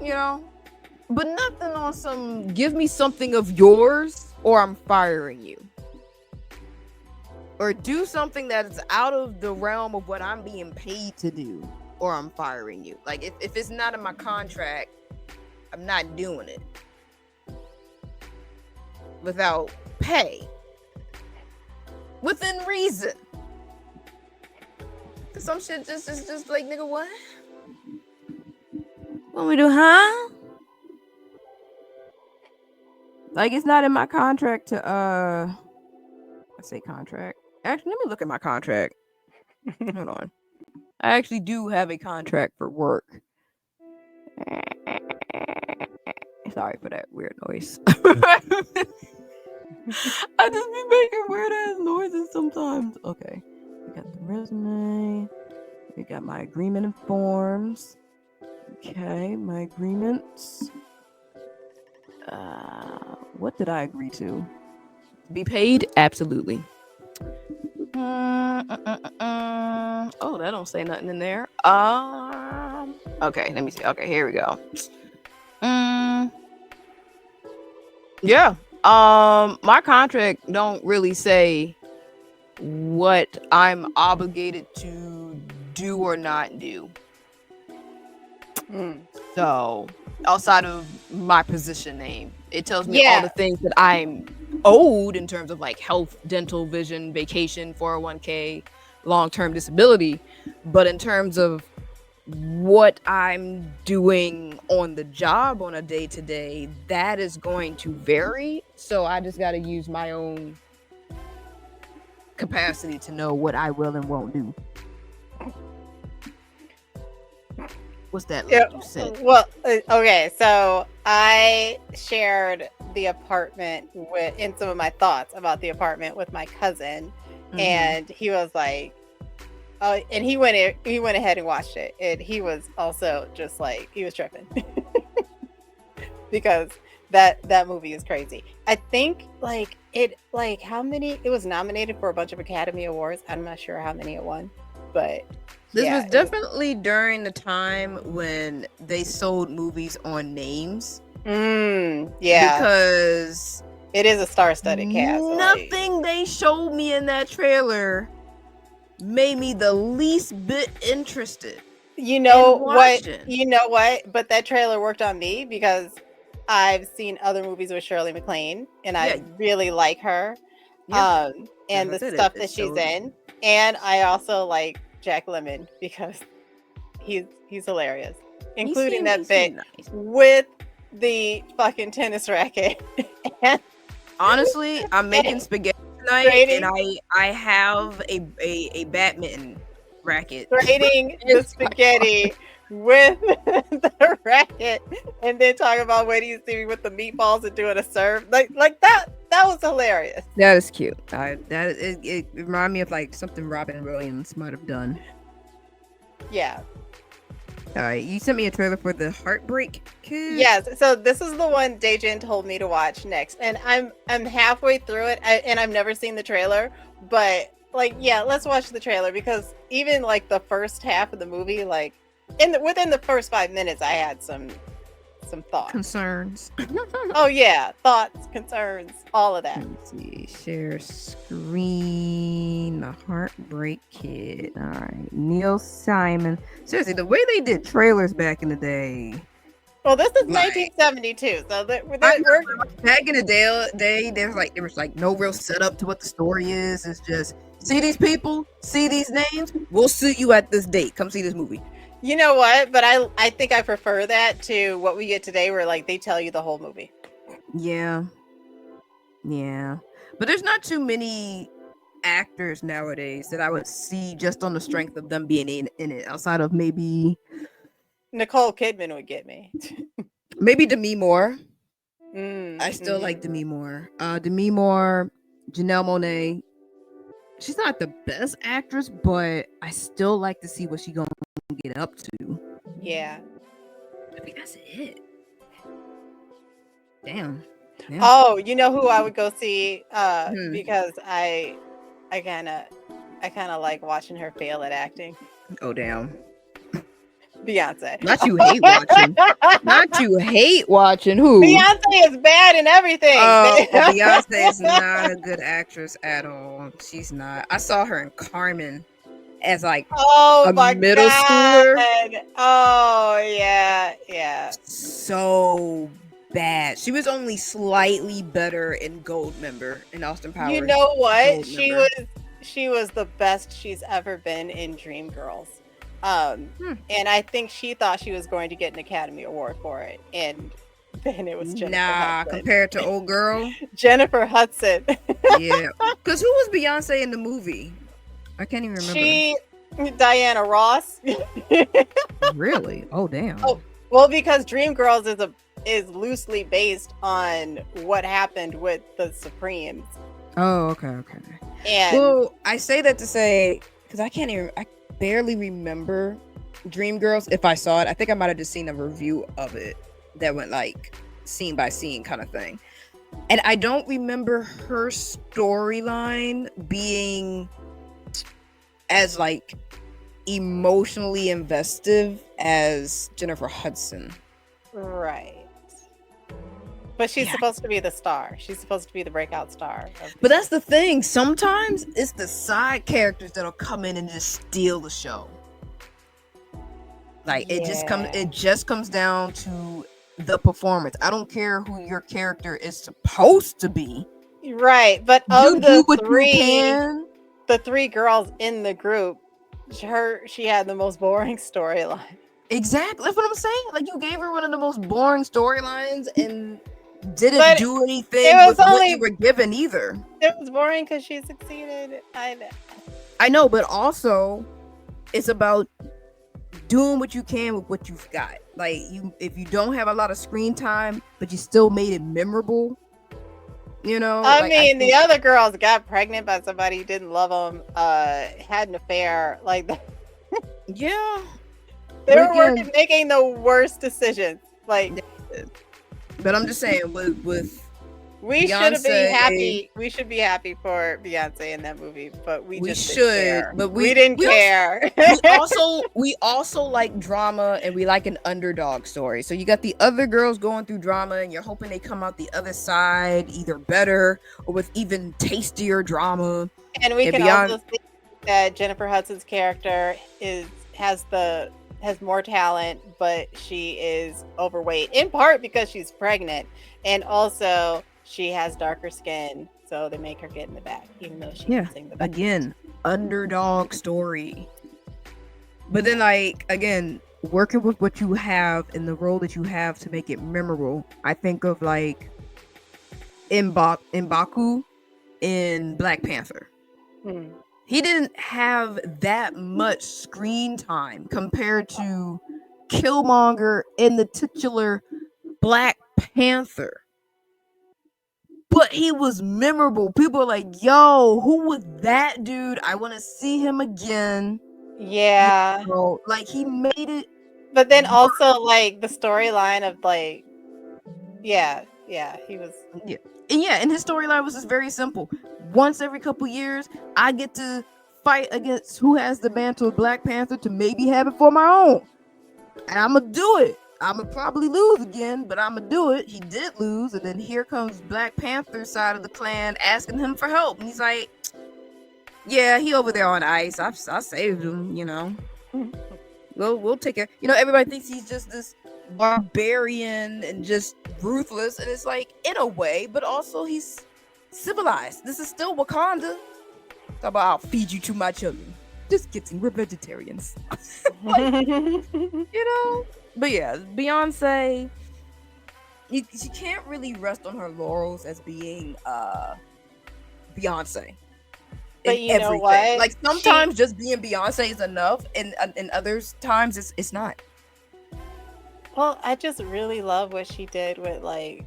you know, but nothing on some give me something of yours or I'm firing you, or do something that is out of the realm of what I'm being paid to do, or I'm firing you. Like, if it's not in my contract, I'm not doing it without pay, within reason. Some shit just like, nigga, what we do, huh? Like, it's not in my contract to I say contract. Actually, let me look at my contract. Hold on. I actually do have a contract for work. Sorry for that weird noise. I just be making weird ass noises sometimes. Okay. We got the resume. We got my agreement and forms. Okay, my agreements. What did I agree to? Be paid? Absolutely. Oh, that don't say nothing in there. Okay, let me see. Okay, here we go. Yeah. My contract don't really say what I'm obligated to do or not do. So, outside of my position name, it tells me all the things that I'm owed in terms of like health, dental, vision, vacation, 401k, long-term disability. But in terms of what I'm doing on the job on a day-to-day, that is going to vary. So I just got to use my own capacity to know what I will and won't do. What's that you said? Well, okay, so I shared the apartment and some of my thoughts about the apartment with my cousin, Mhm. and he was like, "Oh," and he went ahead and watched it, and he was also just like he was tripping because that movie is crazy. I think how many it was nominated for a bunch of Academy Awards. I'm not sure how many it won, but This yeah, was definitely during the time when they sold movies on names. Yeah, Because it is a star-studded cast. so, like, nothing they showed me in that trailer made me the least bit interested. you know and what? watching. You know what? But that trailer worked on me because I've seen other movies with Shirley MacLaine, and I Yeah. really like her. Yeah. And Like the I said, stuff it that she's showed- in, and I also like Jack Lemmon because he's hilarious, including he that bit seemed nice. with the fucking tennis racket. And Honestly, I'm making spaghetti tonight, Trading. and I have a badminton racket. trading the spaghetti with the racket, and then talking about where do you see me with the meatballs and doing a serve like that. That was hilarious. That is cute. It reminded me of like something Robin Williams might have done. Yeah. All right, you sent me a trailer for the Heartbreak Kid. Yes. So this is the one Dejin told me to watch next, and I'm halfway through it, and I've never seen the trailer, but like, yeah, let's watch the trailer because even like the first half of the movie, like within the first 5 minutes, I had some thoughts. Concerns. Oh yeah, thoughts, concerns, all of that. Let's see. Share screen. The Heartbreak Kid. All right. Neil Simon. Seriously, the way they did trailers back in the day. Well, this is Like- 1972, so we're Back in the day, there was like no real setup to what the story is. It's just see these people, see these names. We'll see you at this date. Come see this movie. You know what? But I think I prefer that to what we get today, where like they tell you the whole movie. Yeah. But there's not too many actors nowadays that I would see just on the strength of them being in it, outside of maybe Nicole Kidman would get me. Demi Moore. I still like Demi Moore. Demi Moore, Janelle Monáe. She's not the best actress, but I still like to see what she gonna get up to. Yeah. I think that's it. Damn. Yeah. Oh, you know who I would go see? Hmm. Because I kind of like watching her fail at acting. Oh damn. Beyonce. Not you hate watching. Not you hate watching. Who? Beyonce is bad in everything. Oh, Beyonce is not a good actress at all. She's not. I saw her in Carmen as like Oh a my middle God. schooler. Oh yeah. So bad. She was only slightly better in Goldmember in Austin Powers. You know what? Goldmember. She was the best she's ever been in Dreamgirls. And I think she thought she was going to get an Academy Award for it, and then it was Jennifer Hudson. Compared to old girl. Jennifer Hudson. Yeah, because who was Beyonce in the movie? I can't even remember. Diana Ross. Really? Oh damn. Oh, well, because Dreamgirls is loosely based on what happened with the Supremes. Oh, okay. And Well, I say that to say because I barely remember Dreamgirls. If I saw it, I think I might have just seen a review of it that went like scene by scene kind of thing, and I don't remember her storyline being as like emotionally investive as Jennifer Hudson. right. But she's Yeah. supposed to be the star. She's supposed to be the breakout star. But that's the thing. Sometimes it's the side characters that'll come in and just steal the show. Like it just comes down to the performance. I don't care who your character is supposed to be. Right. But You of do the what you three, can. the three girls in the group, she had the most boring storyline. Exactly. That's what I'm saying. Like you gave her one of the most boring storylines and didn't But do anything it was with what only- you were given either. It was boring because she succeeded. I know, but also it's about doing what you can with what you've got. Like if you don't have a lot of screen time, but you still made it memorable, You know, I like, mean, the think- other girls got pregnant by somebody who didn't love them, had an affair. Like, yeah. they But were again, making the worst decisions. Like, but I'm just saying, with we should be Beyonce- happy. We should be happy for Beyonce in that movie, but we we just should, didn't care. but we didn't care. we also like drama, and we like an underdog story. So you got the other girls going through drama, and you're hoping they come out the other side either better or with even tastier drama. And we And can beyond- also see that Jennifer Hudson's character has more talent, but she is overweight, in part because she's pregnant, and also she has darker skin, so they make her get in the back, even though she can sing the back. Again, underdog story. But then, like, again, working with what you have in the role that you have to make it memorable. I think of like M'Baku in Black Panther. Hmm. He didn't have that much screen time compared to Killmonger in the titular Black Panther. But he was memorable. People are like, yo, who was that dude? I want to see him again. Yeah. Bro, like, he made it. But then also, like, the storyline of, like, yeah, he was. And his storyline was just very simple. Once every couple years, I get to fight against who has the mantle of Black Panther to maybe have it for my own. And I'm going to do it. I'm going to probably lose again, but I'm going to do it. He did lose, and then here comes Black Panther's side of the clan asking him for help. And he's like, yeah, he over there on ice. I saved him, you know. We'll take care. You know, everybody thinks he's just this barbarian and just ruthless, and it's like, in a way, but also he's civilized. This is still Wakanda. Talk about, I'll feed you to my children. Just kidding, we're vegetarians. You know? But yeah, Beyonce, she can't really rest on her laurels as being Beyonce. But you know what? Like, sometimes just being Beyonce is enough, and in others times it's not. Well, I just really love what she did with, like,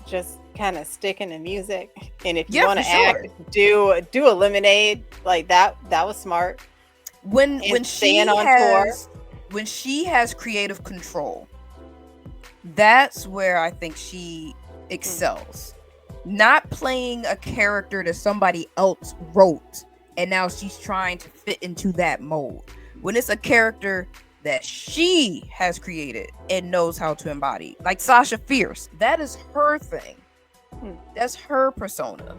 just kind of sticking to music. And if you want to act, do a Lemonade. Like, that was smart. When she on tour. When she has creative control, that's where I think she excels. Not playing a character that somebody else wrote and now she's trying to fit into that mold. When it's a character that she has created and knows how to embody, like Sasha Fierce, that is her thing. That's her persona.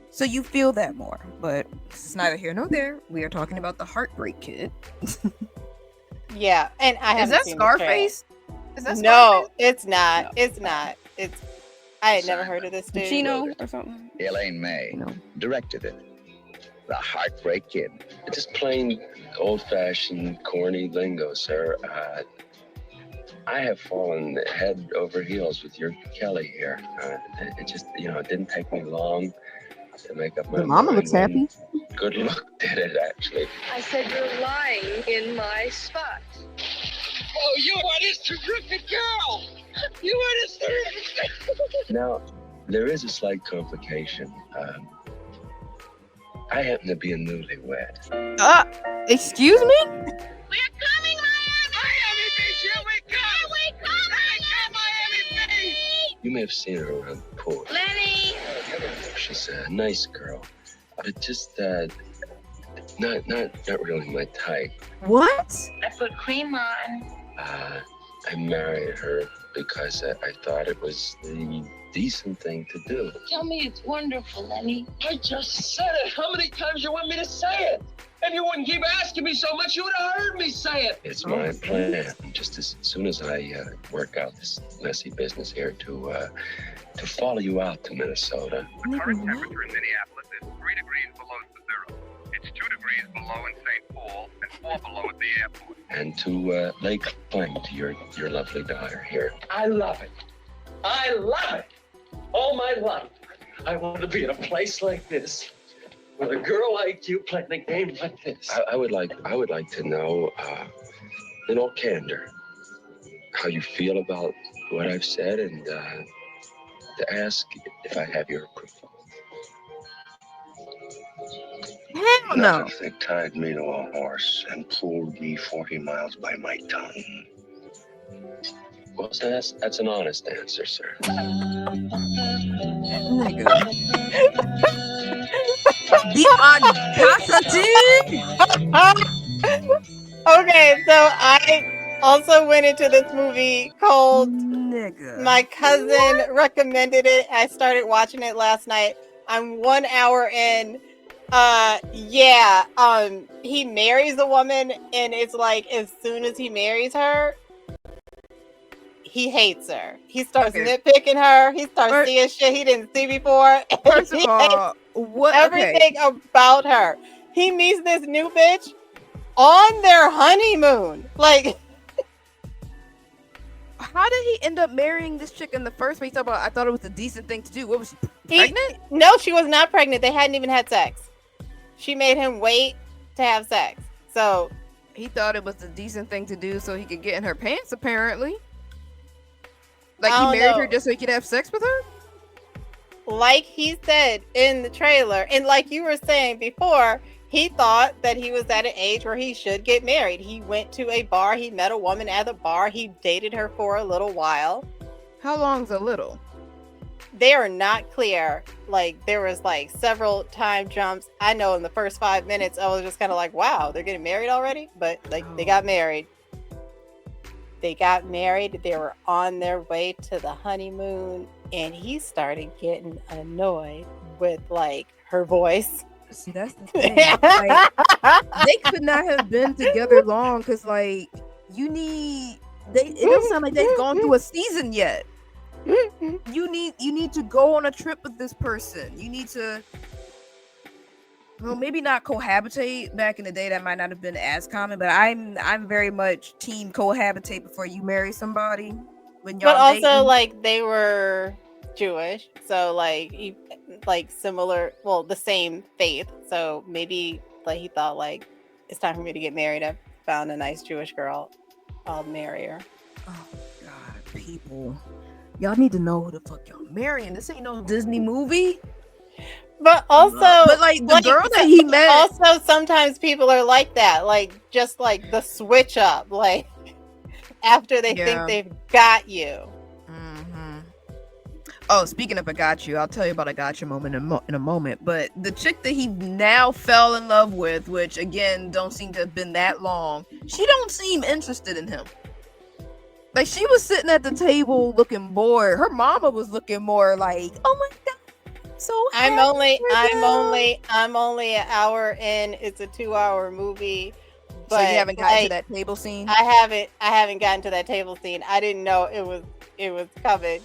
So you feel that more, but it's neither here nor there. We are talking about the Heartbreak Kid. Yeah, and I haven't Is that seen Scarface? Is that no, it's not. No. It's not. It's. I had never heard of this dude. Chino or something. Elaine May directed it. The Heartbreak Kid. It's just plain old-fashioned, corny lingo, sir. I have fallen head over heels with your Kelly here. It just, it didn't take me long to make up my mind. Mama looks happy. Good luck did it, actually. I said you're lying in my spot. Oh, you are this terrific girl! You are this terrific girl! Now, there is a slight complication. I happen to be a newlywed. Excuse me? We're coming, Miami Beach! Here we come! Here we come! Miami Beach! You may have seen her around the pool. Lenny! She's a nice girl, but just not really my type. What? I put cream on. I married her because I thought it was the decent thing to do. Tell me it's wonderful, Lenny. I just said it. How many times you want me to say it? If you wouldn't keep asking me so much, you would have heard me say it. It's my plan, just as soon as I work out this messy business here, to follow you out to Minnesota. The current temperature in Minneapolis is 3 degrees below zero. It's 2 degrees below in St. Paul and 4 below at the airport. And to lay claim to your lovely daughter here. I love it. I love it. All my life, I wanted to be in a place like this, with a girl like you playing a game like this. I would like to know, in all candor, how you feel about what I've said, and to ask if I have your approval. Hell Not no. if they tied me to a horse and pulled me 40 miles by my tongue. Well, that's an honest answer, sir. Nigga. The audacity! Okay, so I also went into this movie called Nigga. My cousin recommended it. I started watching it last night. I'm 1 hour in. He marries a woman, and it's like as soon as he marries her, he hates her. He starts nitpicking her. He starts seeing shit he didn't see before. First of all, what? Everything about her. He meets this new bitch on their honeymoon. Like, how did he end up marrying this chick in the first place? I thought it was a decent thing to do. What was she, pregnant? No, she was not pregnant. They hadn't even had sex. She made him wait to have sex. So he thought it was a decent thing to do so he could get in her pants, apparently. Like he married her just so he could have sex with her? Like he said in the trailer, and like you were saying before, he thought that he was at an age where he should get married. He went to a bar. He met a woman at the bar. He dated her for a little while. How long's a little? They are not clear. Like, there was like several time jumps. I know in the first 5 minutes, I was just kind of like, wow, they're getting married already? But like, they got married. They got married. They were on their way to the honeymoon. And he started getting annoyed with like her voice. See, that's the thing. Like, they could not have been together long because, like, it doesn't sound like they've gone through a season yet. You need to go on a trip with this person. You need to, well, maybe not cohabitate. Back in the day, that might not have been as common, but I'm very much team cohabitate before you marry somebody. When y'all but also dating. like they were Jewish, so like similar, well, the same faith. So maybe like he thought like it's time for me to get married. I found a nice Jewish girl. I'll marry her. Oh God, people. Y'all need to know who the fuck y'all marrying. This ain't no Disney movie. But also, but like the girl that he met. Also, sometimes people are like that, like just like the switch up, like after they think they've got you. Mm-hmm. Oh, speaking of I got you, I'll tell you about a gotcha moment in a moment. But the chick that he now fell in love with, which again don't seem to have been that long, she don't seem interested in him. Like, she was sitting at the table looking bored. Her mama was looking more like, oh my God, so I'm only an hour in. It's a 2-hour movie. But so you haven't gotten to that table scene? I haven't gotten to that table scene. I didn't know it was coming.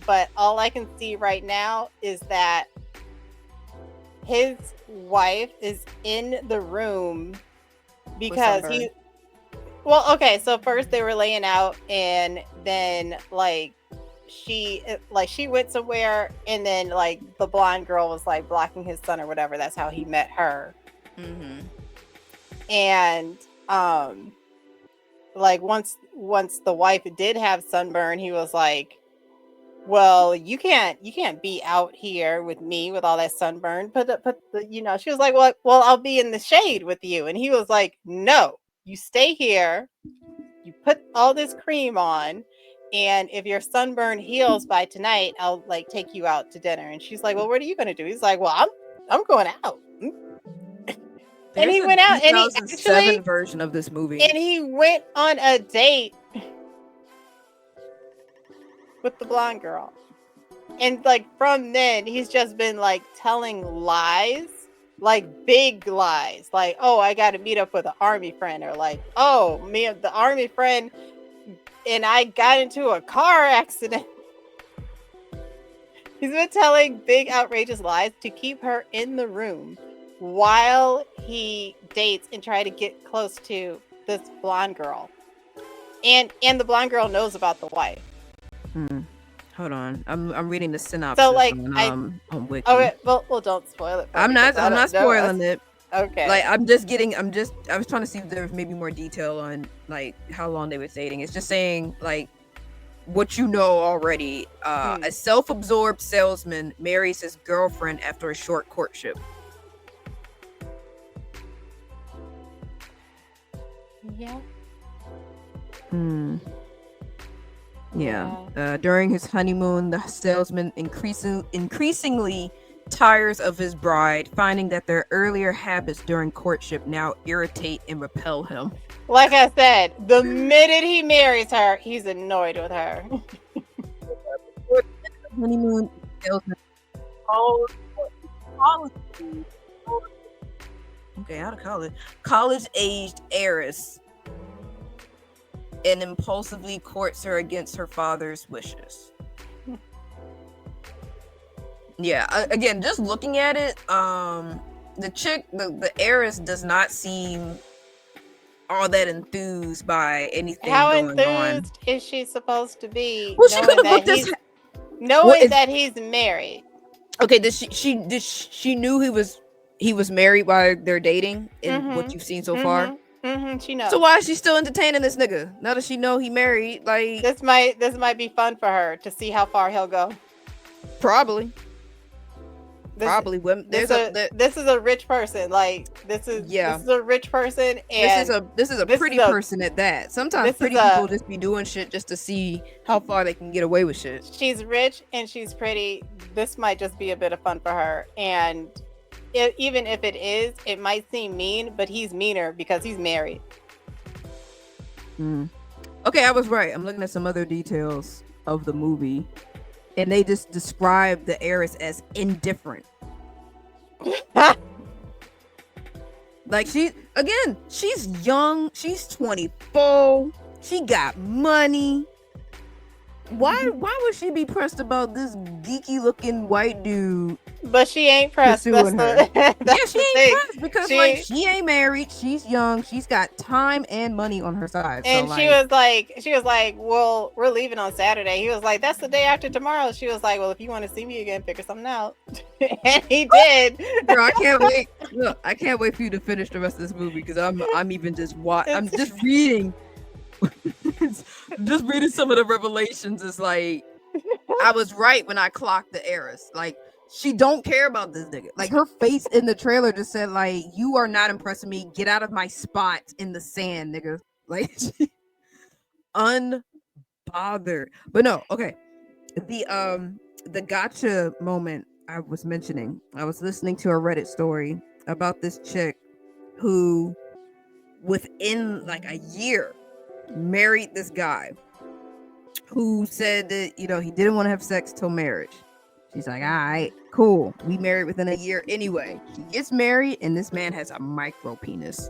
But all I can see right now is that his wife is in the room because he. Well, okay, so first they were laying out, and then like she went somewhere, and then like the blonde girl was like blocking his son or whatever. That's how he met her. Mm-hmm. And like once the wife did have sunburn, he was like, well, you can't be out here with me with all that sunburn. Put the she was like, well, I'll be in the shade with you. And he was like, no. You stay here, you put all this cream on, and if your sunburn heals by tonight, I'll like take you out to dinner. And she's like, well, what are you going to do? He's like, well, I'm going out. And he went out, and he actually version of this movie. And he went on a date with the blonde girl. And like from then, he's just been like telling lies. Like big lies, like, oh, I got to meet up with an army friend, or like, oh, me the army friend and I got into a car accident. He's been telling big outrageous lies to keep her in the room while he dates and try to get close to this blonde girl, and the blonde girl knows about the wife. Hold on, I'm reading the synopsis. So like on Wiki. Okay, well, don't spoil it. I'm not spoiling it. Okay. Like I was trying to see if there was maybe more detail on like how long they were dating. It's just saying like what you know already. A self-absorbed salesman marries his girlfriend after a short courtship. Yeah. Yeah. During his honeymoon, the salesman increasingly tires of his bride, finding that their earlier habits during courtship now irritate and repel him. Like I said, the minute he marries her, he's annoyed with her. Honeymoon salesman. Okay, out of college. College-aged heiress and impulsively courts her against her father's wishes. Yeah, again, just looking at it, the chick, the heiress does not seem all that enthused by anything How going on. enthused is she supposed to be? Well, she could have looked as knowing that he's married. Okay, she knew he was married while they're dating in what you've seen so far? She knows. So why is she still entertaining this nigga now that she know he married? Like, this might be fun for her to see how far he'll go. Probably. This is a rich person. Like this is a rich person, and this is a pretty person at that. Sometimes pretty people just be doing shit just to see how far they can get away with shit. She's rich and she's pretty. This might just be a bit of fun for her, and even if it is, it might seem mean, but he's meaner because he's married. Okay, I was right. I'm looking at some other details of the movie, and they just describe the heiress as indifferent. Like she's young. She's 24. She got money. Why would she be pressed about this geeky looking white dude? But she ain't pressed. She ain't pressed because she ain't married. She's young. She's got time and money on her side. And she was like, well, we're leaving on Saturday. He was like, that's the day after tomorrow. She was like, well, if you want to see me again, figure something out. And he did. Girl, I can't wait. Look, I can't wait for you to finish the rest of this movie because I'm even just I'm just reading. Just reading some of the revelations is like, I was right when I clocked the heiress. Like, she don't care about this nigga. Like, her face in the trailer just said, like, you are not impressing me. Get out of my spot in the sand, nigga. Like, unbothered. But no, okay. The gotcha moment I was mentioning. I was listening to a Reddit story about this chick who, within like a year, married this guy who said that, he didn't want to have sex till marriage. She's like, all right, cool. We married within a year anyway. She gets married, and this man has a micro penis.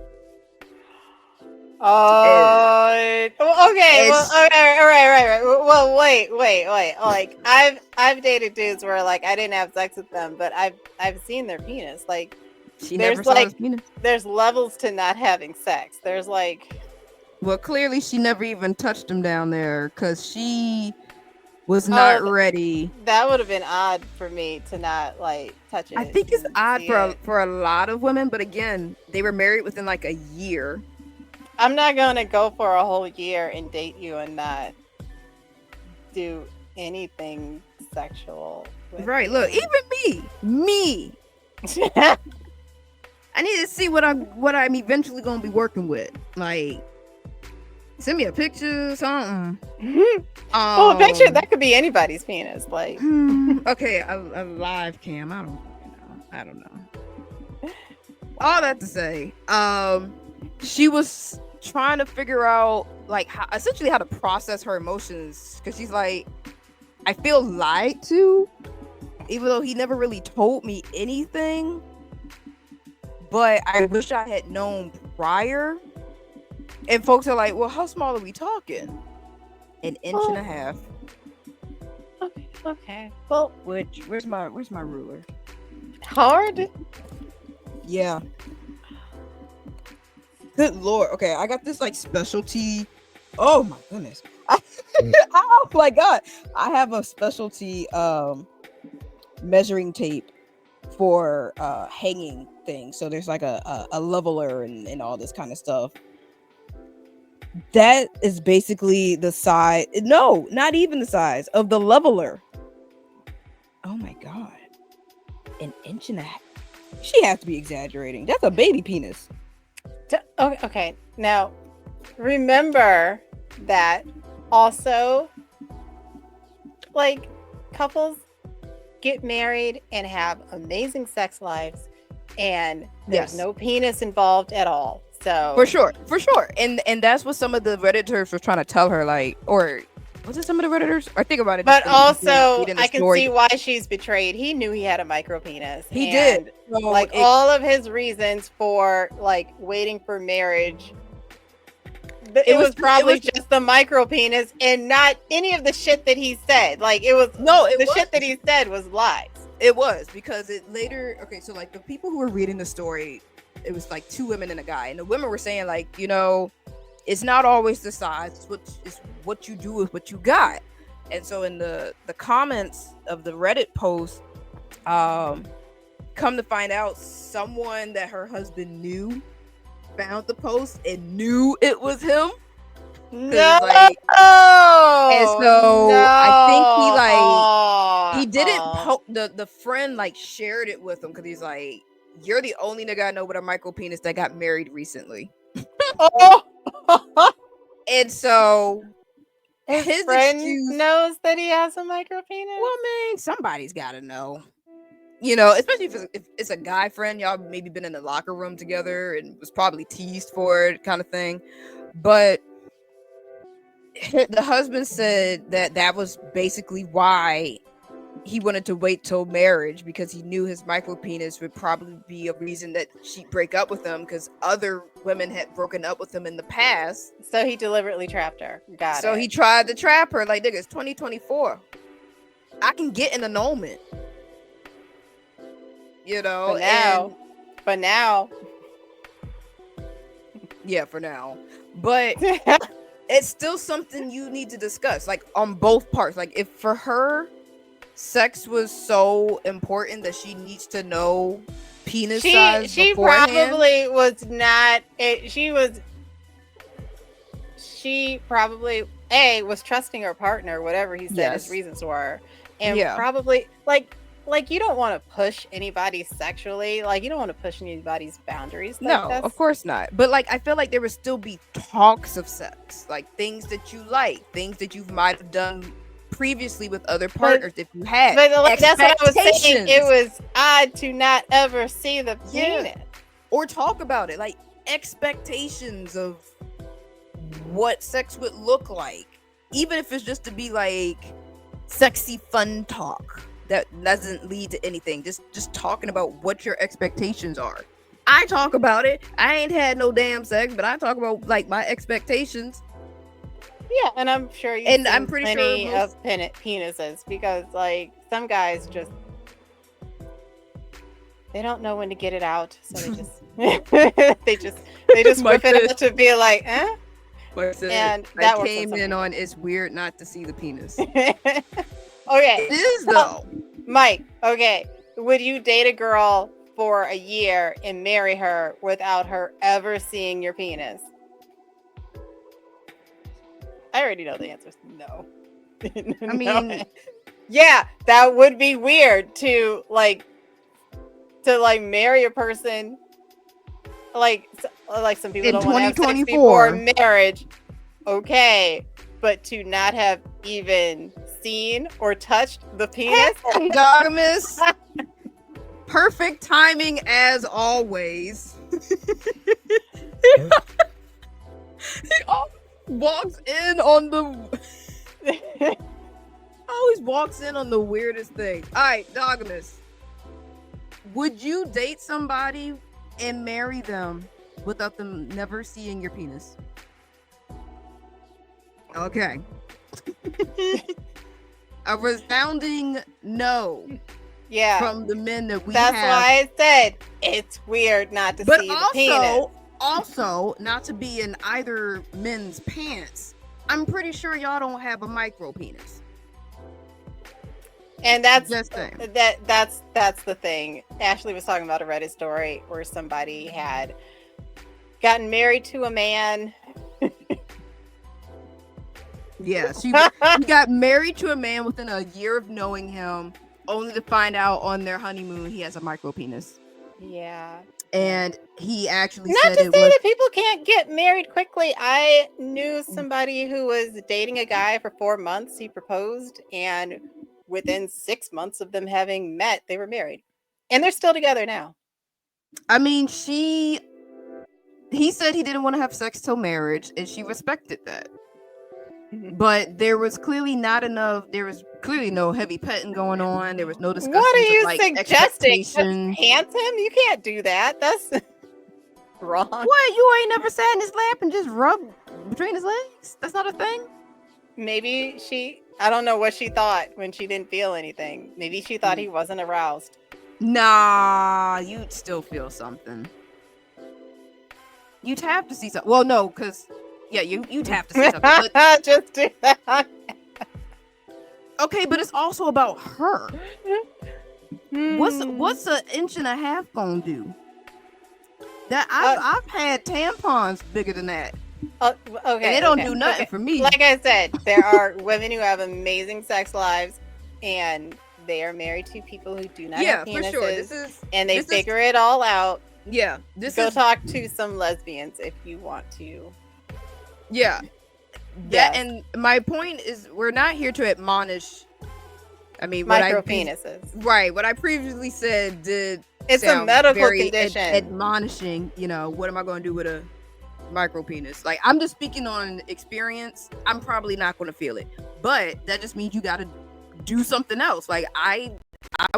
Okay. Well, okay. All right. Well, wait. Like, I've dated dudes where like I didn't have sex with them, but I've seen their penis. Like, she never saw his penis. There's levels to not having sex. There's like. Well, clearly she never even touched him down there because she was not ready. That would have been odd for me to not like touch it. I think it's odd for a lot of women, but again, they were married within like a year. I'm not gonna go for a whole year and date you and not do anything sexual. Right. Look, even me. I need to see what I'm eventually gonna be working with. Like, send me a picture, something. Well, a picture that could be anybody's penis. Like, okay, a live cam. I don't know. All that to say, she was trying to figure out like how to process her emotions because she's like, I feel lied to, even though he never really told me anything. But I wish I had known prior. And folks are like, well, how small are we talking? An inch and a half. Okay. Well, where's my ruler? Hard? Yeah. Good Lord. Okay, I got this like specialty. Oh my goodness. Oh my God. I have a specialty measuring tape for hanging things. So there's like a leveler and all this kind of stuff. That is basically the size. No, not even the size of the leveler. Oh my god. An inch and a half. She has to be exaggerating. That's a baby penis. Okay. Now, remember that also, like, couples get married and have amazing sex lives, and there's no penis involved at all. So For sure. And that's what some of the Redditors were trying to tell her, like, or was it some of the Redditors? Or think about it. But also, reading the I can story. see why she's betrayed. He knew he had a micro penis. He did. So Like, all of his reasons for, like, waiting for marriage, it was probably just the micro penis and not any of the shit that he said. Like, the shit that he said was lies. It was, because it later, okay, so like the people who were reading the story, it was like 2 women and a guy, and the women were saying, like, you know, it's not always the size, it's what you do with what you got. And so in the comments of the Reddit post, come to find out, someone that her husband knew found the post and knew it was him. No. Like, and so I think he didn't the friend like shared it with him because he's like, you're the only nigga I know with a micro penis that got married recently. And so his friend knows that he has a micro penis. Well, man, somebody's got to know. You know, especially if it's a guy friend, y'all maybe been in the locker room together and was probably teased for it, kind of thing. But the husband said that was basically why he wanted to wait till marriage, because he knew his micro penis would probably be a reason that she'd break up with him, because other women had broken up with him in the past. So he deliberately trapped her. So he tried to trap her. Like, nigga, it's 2024. I can get an annulment. You know, for now. Yeah, for now. But it's still something you need to discuss, like, on both parts. Like, if for her, sex was so important that she needs to know penis size she beforehand. Probably was not. She probably was trusting her partner, whatever he said his reasons were, and probably like you don't want to push anybody sexually. Like, you don't want to push anybody's boundaries. Like, no, of course not. But like, I feel like there would still be talks of sex, like things that you like, things that you might have done previously with other partners if you had. But like, that's what I was saying. It was odd to not ever see the penis or talk about it. Like, expectations of what sex would look like, even if it's just to be like sexy fun talk that doesn't lead to anything. Just talking about what your expectations are. I talk about it. I ain't had no damn sex, but I talk about like my expectations. Yeah, and I'm sure you've seen I'm pretty plenty sure of penises, because like some guys just they don't know when to get it out, so they just they just whip it out to be like, eh? And that came in on it's weird not to see the penis. Okay. It is though. Mike, okay. Would you date a girl for a year and marry her without her ever seeing your penis? I already know the answer is no. I mean, yeah, that would be weird to marry a person like some people don't want to have sex before marriage. Okay, but to not have even seen or touched the penis? Monogamous. Perfect timing as always. He walks in on the always walks in on the weirdest thing. All right, Dogamus. Would you date somebody and marry them without them never seeing your penis? Okay. A resounding no. Yeah. From the men that we That's have. why I said it's weird not to see the penis. Also, not to be in either men's pants, I'm pretty sure y'all don't have a micro penis. And that's that's the thing. Ashley was talking about a Reddit story where somebody had gotten married to a man Yeah, she got married to a man within a year of knowing him, only to find out on their honeymoon he has a micro penis. Yeah. And he actually Not said to it say was that people can't get married quickly. I knew somebody who was dating a guy for 4 months. He proposed, and within 6 months of them having met, they were married. And they're still together now. I mean, he said he didn't want to have sex till marriage, and she respected that. But there was clearly no heavy petting going on. There was no discussion What are of you like suggesting? Just expectation. pants him? You can't do that. That's wrong. What? You ain't never sat in his lap and just rubbed between his legs? That's not a thing? Maybe I don't know what she thought when she didn't feel anything. Maybe she thought he wasn't aroused. Nah, you'd still feel something. You'd have to see something. Well, no, because you'd have to see something. But, just do that. Okay, but it's also about her. What's an inch and a half gonna do? That I've had tampons bigger than that. Okay, and they don't do nothing for me. Like I said, there are women who have amazing sex lives, and they are married to people who do not have penises, for sure. And they figure it all out. Yeah, Go talk to some lesbians if you want to. Yeah. And my point is, we're not here to admonish. I mean, micro penises. Right. What I previously said did. It's a medical condition. Admonishing. What am I going to do with a micro penis? Like, I'm just speaking on experience. I'm probably not going to feel it, but that just means you got to do something else. Like, I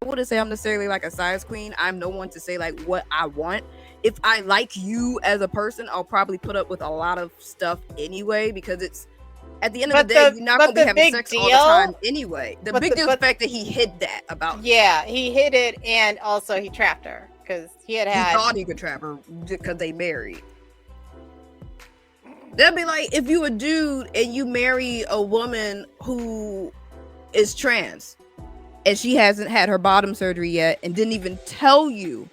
wouldn't say I'm necessarily like a size queen. I'm no one to say like what I want. If I like you as a person, I'll probably put up with a lot of stuff anyway, because it's at the end of the day, you're not going to be having sex all the time anyway. The big deal is the fact that he hid that about. Yeah, he hid it, and also he trapped her because he thought he could trap her because they married. That'd be like if you a dude and you marry a woman who is trans and she hasn't had her bottom surgery yet and didn't even tell you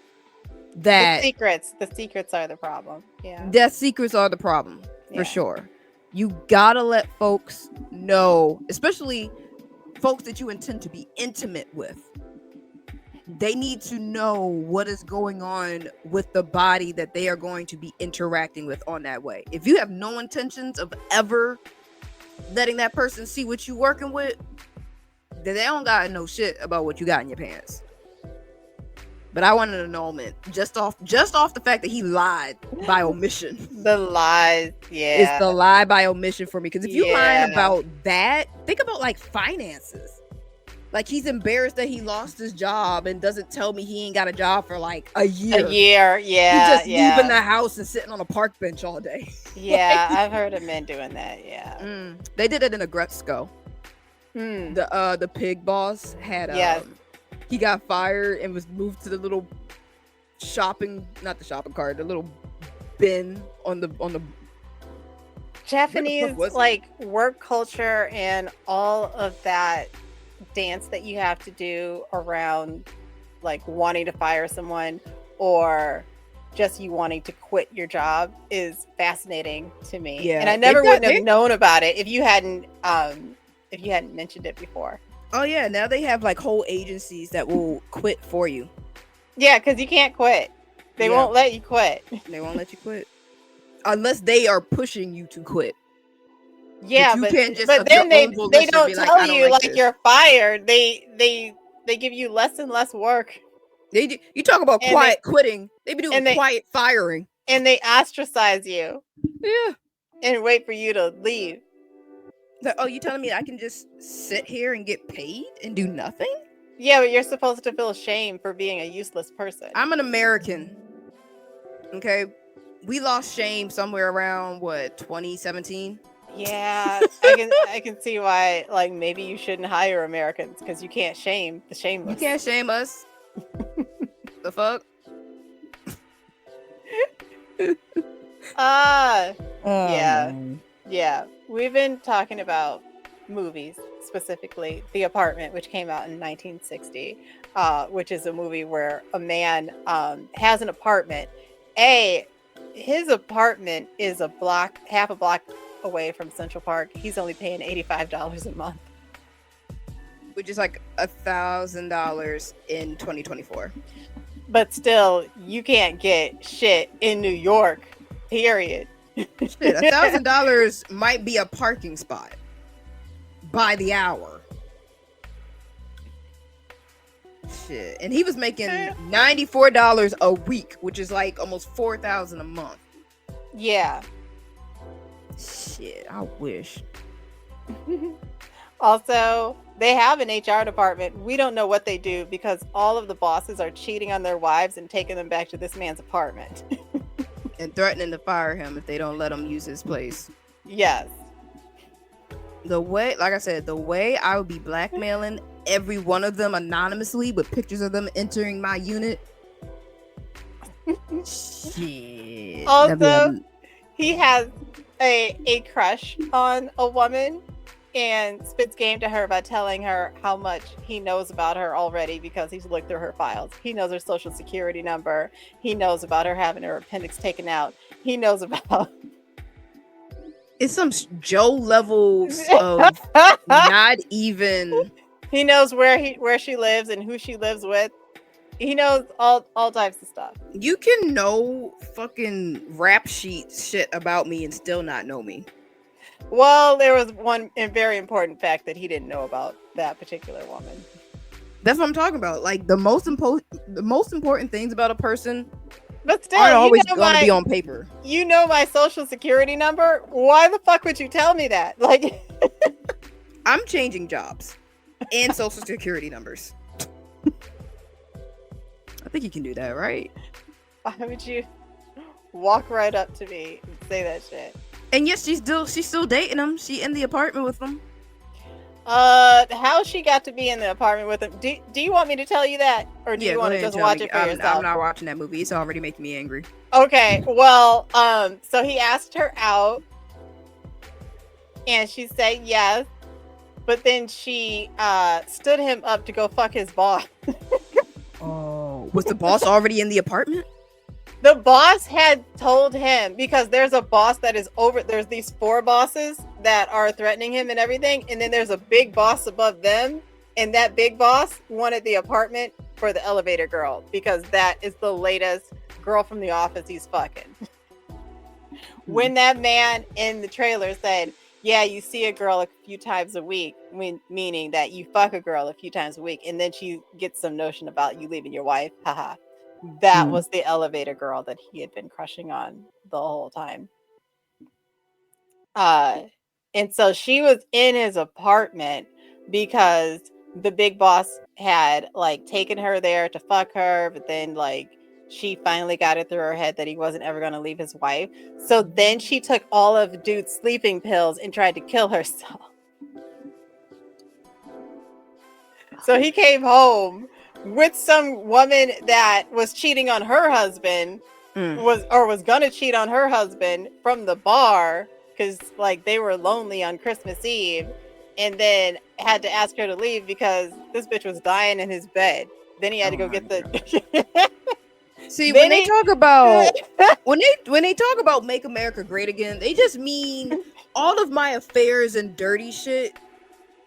that. The secrets are the problem. Yeah. The secrets are the problem for sure. You gotta let folks know, especially folks that you intend to be intimate with. They need to know what is going on with the body that they are going to be interacting with on that way. If you have no intentions of ever letting that person see what you're working with, then they don't gotta know shit about what you got in your pants. But I want an annulment just off the fact that he lied by omission. The lies, it's the lie by omission for me. Because if you lying about that, think about like finances. Like, he's embarrassed that he lost his job and doesn't tell me he ain't got a job for like a year. Yeah. He's just leaving the house and sitting on a park bench all day. Yeah, I've heard of men doing that. Yeah. They did it in a Gretzko. The pig boss had he got fired and was moved to the little not the shopping cart, the little bin on the Japanese like work culture and all of that dance that you have to do around like wanting to fire someone or just you wanting to quit your job is fascinating to me. Yeah, and I never would have known about it if you hadn't mentioned it before. Oh yeah, now they have like whole agencies that will quit for you. Yeah, because you can't quit. They won't let you quit. They won't let you quit unless they are pushing you to quit. Yeah, but then they don't tell you like you're fired. They give you less and less work. You talk about quiet quitting. They be doing quiet firing, and they ostracize you. Yeah, and wait for you to leave. Oh, you telling me I can just sit here and get paid and do nothing? Yeah, but you're supposed to feel shame for being a useless person. I'm an American. Okay, we lost shame somewhere around 2017. Yeah, I can see why. Like, maybe you shouldn't hire Americans because you can't shame the shameless. You can't shame us. The fuck? Yeah. We've been talking about movies, specifically The Apartment, which came out in 1960, which is a movie where a man has an apartment. His apartment is half a block away from Central Park. He's only paying $85 a month. Which is like $1,000 in 2024. But still, you can't get shit in New York, period. Shit, $1,000 might be a parking spot by the hour. Shit, and he was making $94 a week, which is like almost $4,000 a month. Yeah. Shit, I wish. Also, they have an HR department. We don't know what they do because all of the bosses are cheating on their wives and taking them back to this man's apartment. And threatening to fire him if they don't let him use his place. Yes. The way, like I said, the way I would be blackmailing every one of them anonymously with pictures of them entering my unit. Shit. Also, he has a crush on a woman and spits game to her by telling her how much he knows about her already because he's looked through her files. He knows her social security number. He knows about her having her appendix taken out. He knows about... It's some Joe levels of not even... He knows where she lives and who she lives with. He knows all types of stuff. You can know fucking rap sheet shit about me and still not know me. Well, there was one very important fact that he didn't know about that particular woman. That's what I'm talking about. Like the most important things about a person, but still, aren't always going to be on paper. You know my social security number. Why the fuck would you tell me that? Like, I'm changing jobs and social security numbers. I think you can do that, right? Why would you walk right up to me and say that shit? And yes, she's still dating him. She in the apartment with him. How she got to be in the apartment with him? Do you want me to tell you that, or do you want to just watch it for yourself? I'm not watching that movie. It's already making me angry. Okay, well, so he asked her out, and she said yes, but then she stood him up to go fuck his boss. Oh, was the boss already in the apartment? The boss had told him, because there's a boss that is there's these 4 bosses that are threatening him and everything, and then there's a big boss above them, and that big boss wanted the apartment for the elevator girl because that is the latest girl from the office he's fucking. When that man in the trailer said, yeah, you see a girl a few times a week, meaning that you fuck a girl a few times a week, and then she gets some notion about you leaving your wife, haha. That was the elevator girl that he had been crushing on the whole time. And so she was in his apartment because the big boss had like taken her there to fuck her, but then like she finally got it through her head that he wasn't ever going to leave his wife. So then she took all of dude's sleeping pills and tried to kill herself. So he came home with some woman that was cheating on her husband, was gonna cheat on her husband from the bar because like they were lonely on Christmas Eve, and then had to ask her to leave because this bitch was dying in his bed. Then he had to go get the. See, when they talk about when they talk about Make America Great Again, they just mean all of my affairs and dirty shit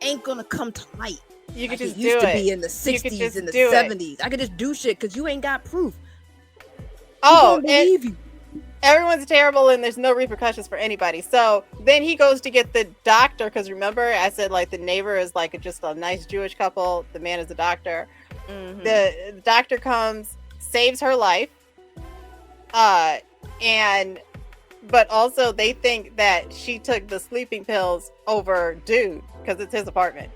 ain't gonna come to light. You could like just it used do to it. be in the 60s and the 70s. I could just do shit because you ain't got proof. Oh, believe you. Everyone's terrible and there's no repercussions for anybody. So then he goes to get the doctor because remember I said like the neighbor is like just a nice Jewish couple. The man is a doctor. Mm-hmm. The doctor comes, saves her life, but also they think that she took the sleeping pills over dude because it's his apartment.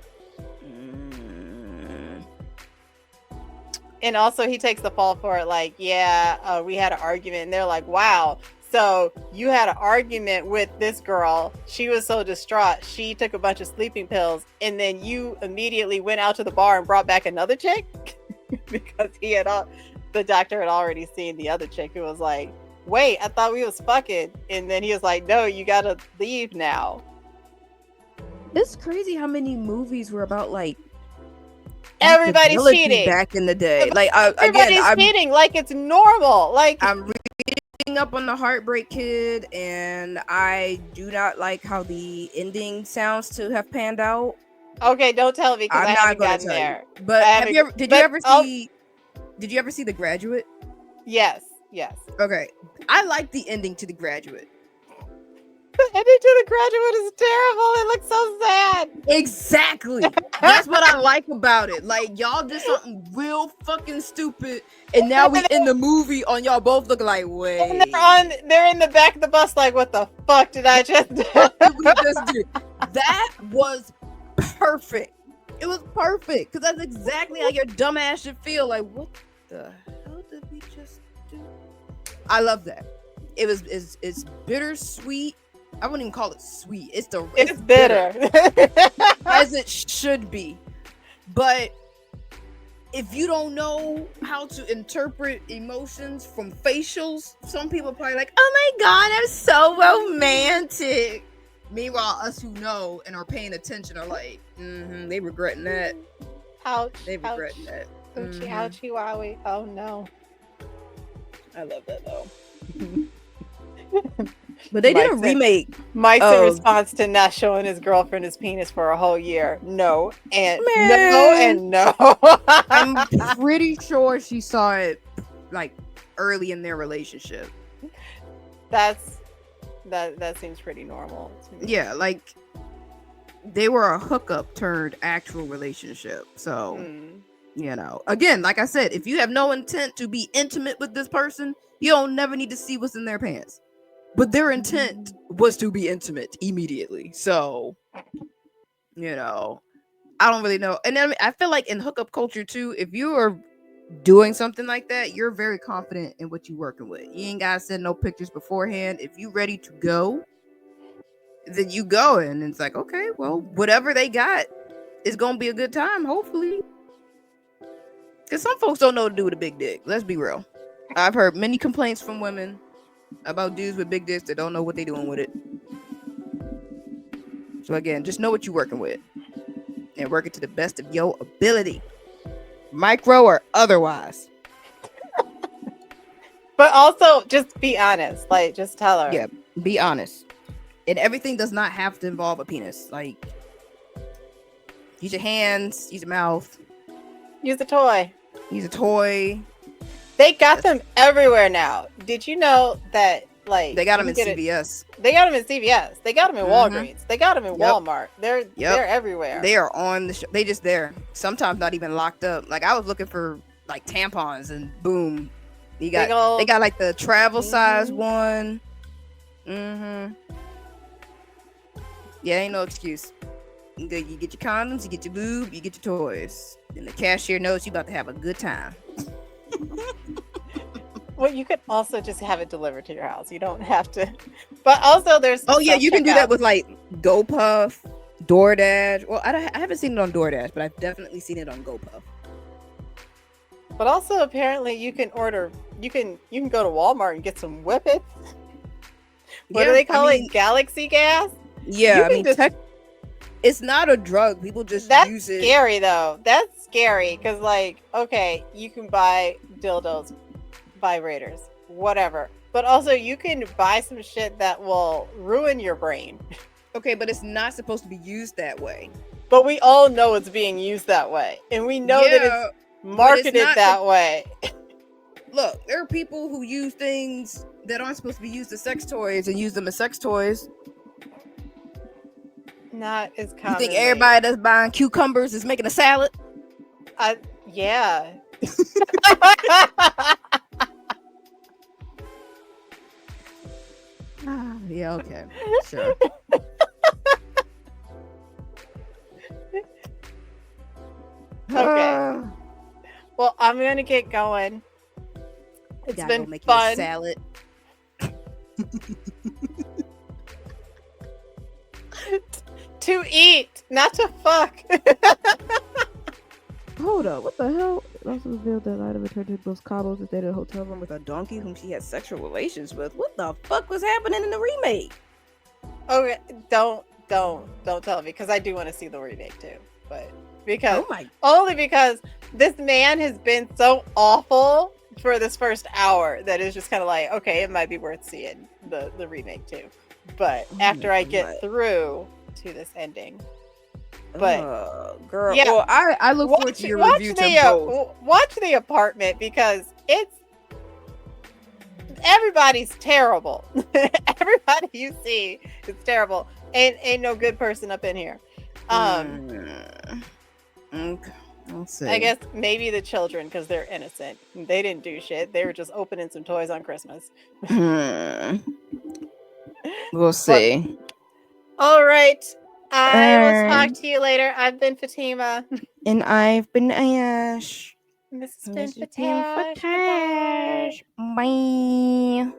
And also he takes the fall for it, like, yeah, we had an argument. And they're like, wow, so you had an argument with this girl. She was so distraught. She took a bunch of sleeping pills. And then you immediately went out to the bar and brought back another chick? Because the doctor had already seen the other chick who was like, wait, I thought we was fucking. And then he was like, no, you got to leave now. It's crazy how many movies were about like, everybody's cheating back in the day. Like everybody's cheating like it's normal. Like I'm reading up on the Heartbreak Kid, and I do not like how the ending sounds to have panned out. Okay, don't tell me because I'm I not haven't gonna gotten tell there. you. But I have haven't- you ever? Did but you ever I'll- see? Did you ever see The Graduate? Yes, yes. Okay, I like the ending to The Graduate. The ending to The Graduate is terrible. It looks so sad. Exactly. That's what I like about it. Like, y'all did something real fucking stupid, and now we in the movie on y'all both looking like, wait. And they're in the back of the bus like, what the fuck did I just do? What did we just do? That was perfect. It was perfect because that's exactly how your dumb ass should feel. Like, what the hell did we just do? I love that. It's bittersweet. I wouldn't even call it sweet. It's bitter. As it should be. But if you don't know how to interpret emotions from facials, some people are probably like, oh my god, I'm so romantic. Meanwhile, us who know and are paying attention are like, they regretting that. Ouch. They regretting that. Ouchie, ouchie, wowie. Oh no. I love that though. But they did a remake. Mike's in response to not showing his girlfriend his penis for a whole year. No and no. I'm pretty sure she saw it like early in their relationship. That seems pretty normal to me. Yeah, like they were a hookup turned actual relationship. So you know, again, like I said, if you have no intent to be intimate with this person, you don't never need to see what's in their pants. But their intent was to be intimate immediately. So, you know, I don't really know. And then I feel like in hookup culture too, if you are doing something like that, you're very confident in what you're working with. You ain't gotta send no pictures beforehand. If you ready to go, then you go. And it's like, okay, well, whatever they got is gonna be a good time, hopefully. Because some folks don't know what to do with a big dick. Let's be real. I've heard many complaints from women about dudes with big dicks that don't know what they're doing with it. So again, just know what you're working with and work it to the best of your ability, micro or otherwise. But also, just be honest. Like, just tell her. Yeah, be honest. And everything does not have to involve a penis. Like, use your hands, use your mouth. Use a toy. Use a toy. They got them everywhere now. Did you know that, like, they got them in CVS? They got them in CVS. They got them in Walgreens. They got them in Walmart. They're everywhere. They are on the they just there. Sometimes not even locked up. Like, I was looking for like tampons, and boom, they got like the travel size one. Yeah, ain't no excuse. You get your condoms, you get your lube, you get your toys, and the cashier knows you about to have a good time. Well, you could also just have it delivered to your house. You don't have to. But also, there's you can do that with like GoPuff, DoorDash. Well, I haven't seen it on DoorDash, but I've definitely seen it on GoPuff. But also, apparently, you can order. You can go to Walmart and get some Whippets. What do they call it? Galaxy gas. Yeah, it's not a drug. People just use it. That's scary, though. That's scary because, like, okay, you can buy dildos, vibrators, whatever. But also, you can buy some shit that will ruin your brain. Okay, but it's not supposed to be used that way. But we all know it's being used that way. And we know that it's marketed that way. Look, there are people who use things that aren't supposed to be used as sex toys and use them as sex toys. Not as common. You think everybody that's buying cucumbers is making a salad? Yeah. Yeah, okay. Sure. Okay. Well, I'm going to get going. It's been make fun. You a salad. To eat, not to fuck. Hold up, what the hell? It also revealed that Lida returned to Los Cabos and stayed in a hotel room with a donkey whom she had sexual relations with. What the fuck was happening in the remake? Okay, don't tell me because I do want to see the remake too. But only because this man has been so awful for this first hour that is just kind of like, okay, it might be worth seeing the remake too. But after I get through to this ending, girl, yeah, well, I look forward to your review to both. Watch The Apartment because it's everybody's terrible. Everybody you see is terrible. Ain't no good person up in here. Okay. Let's see. I guess maybe the children because they're innocent. They didn't do shit. They were just opening some toys on Christmas. We'll see. All right. I will talk to you later. I've been Fatima. And I've been Ash. This has been Fatash. Bye.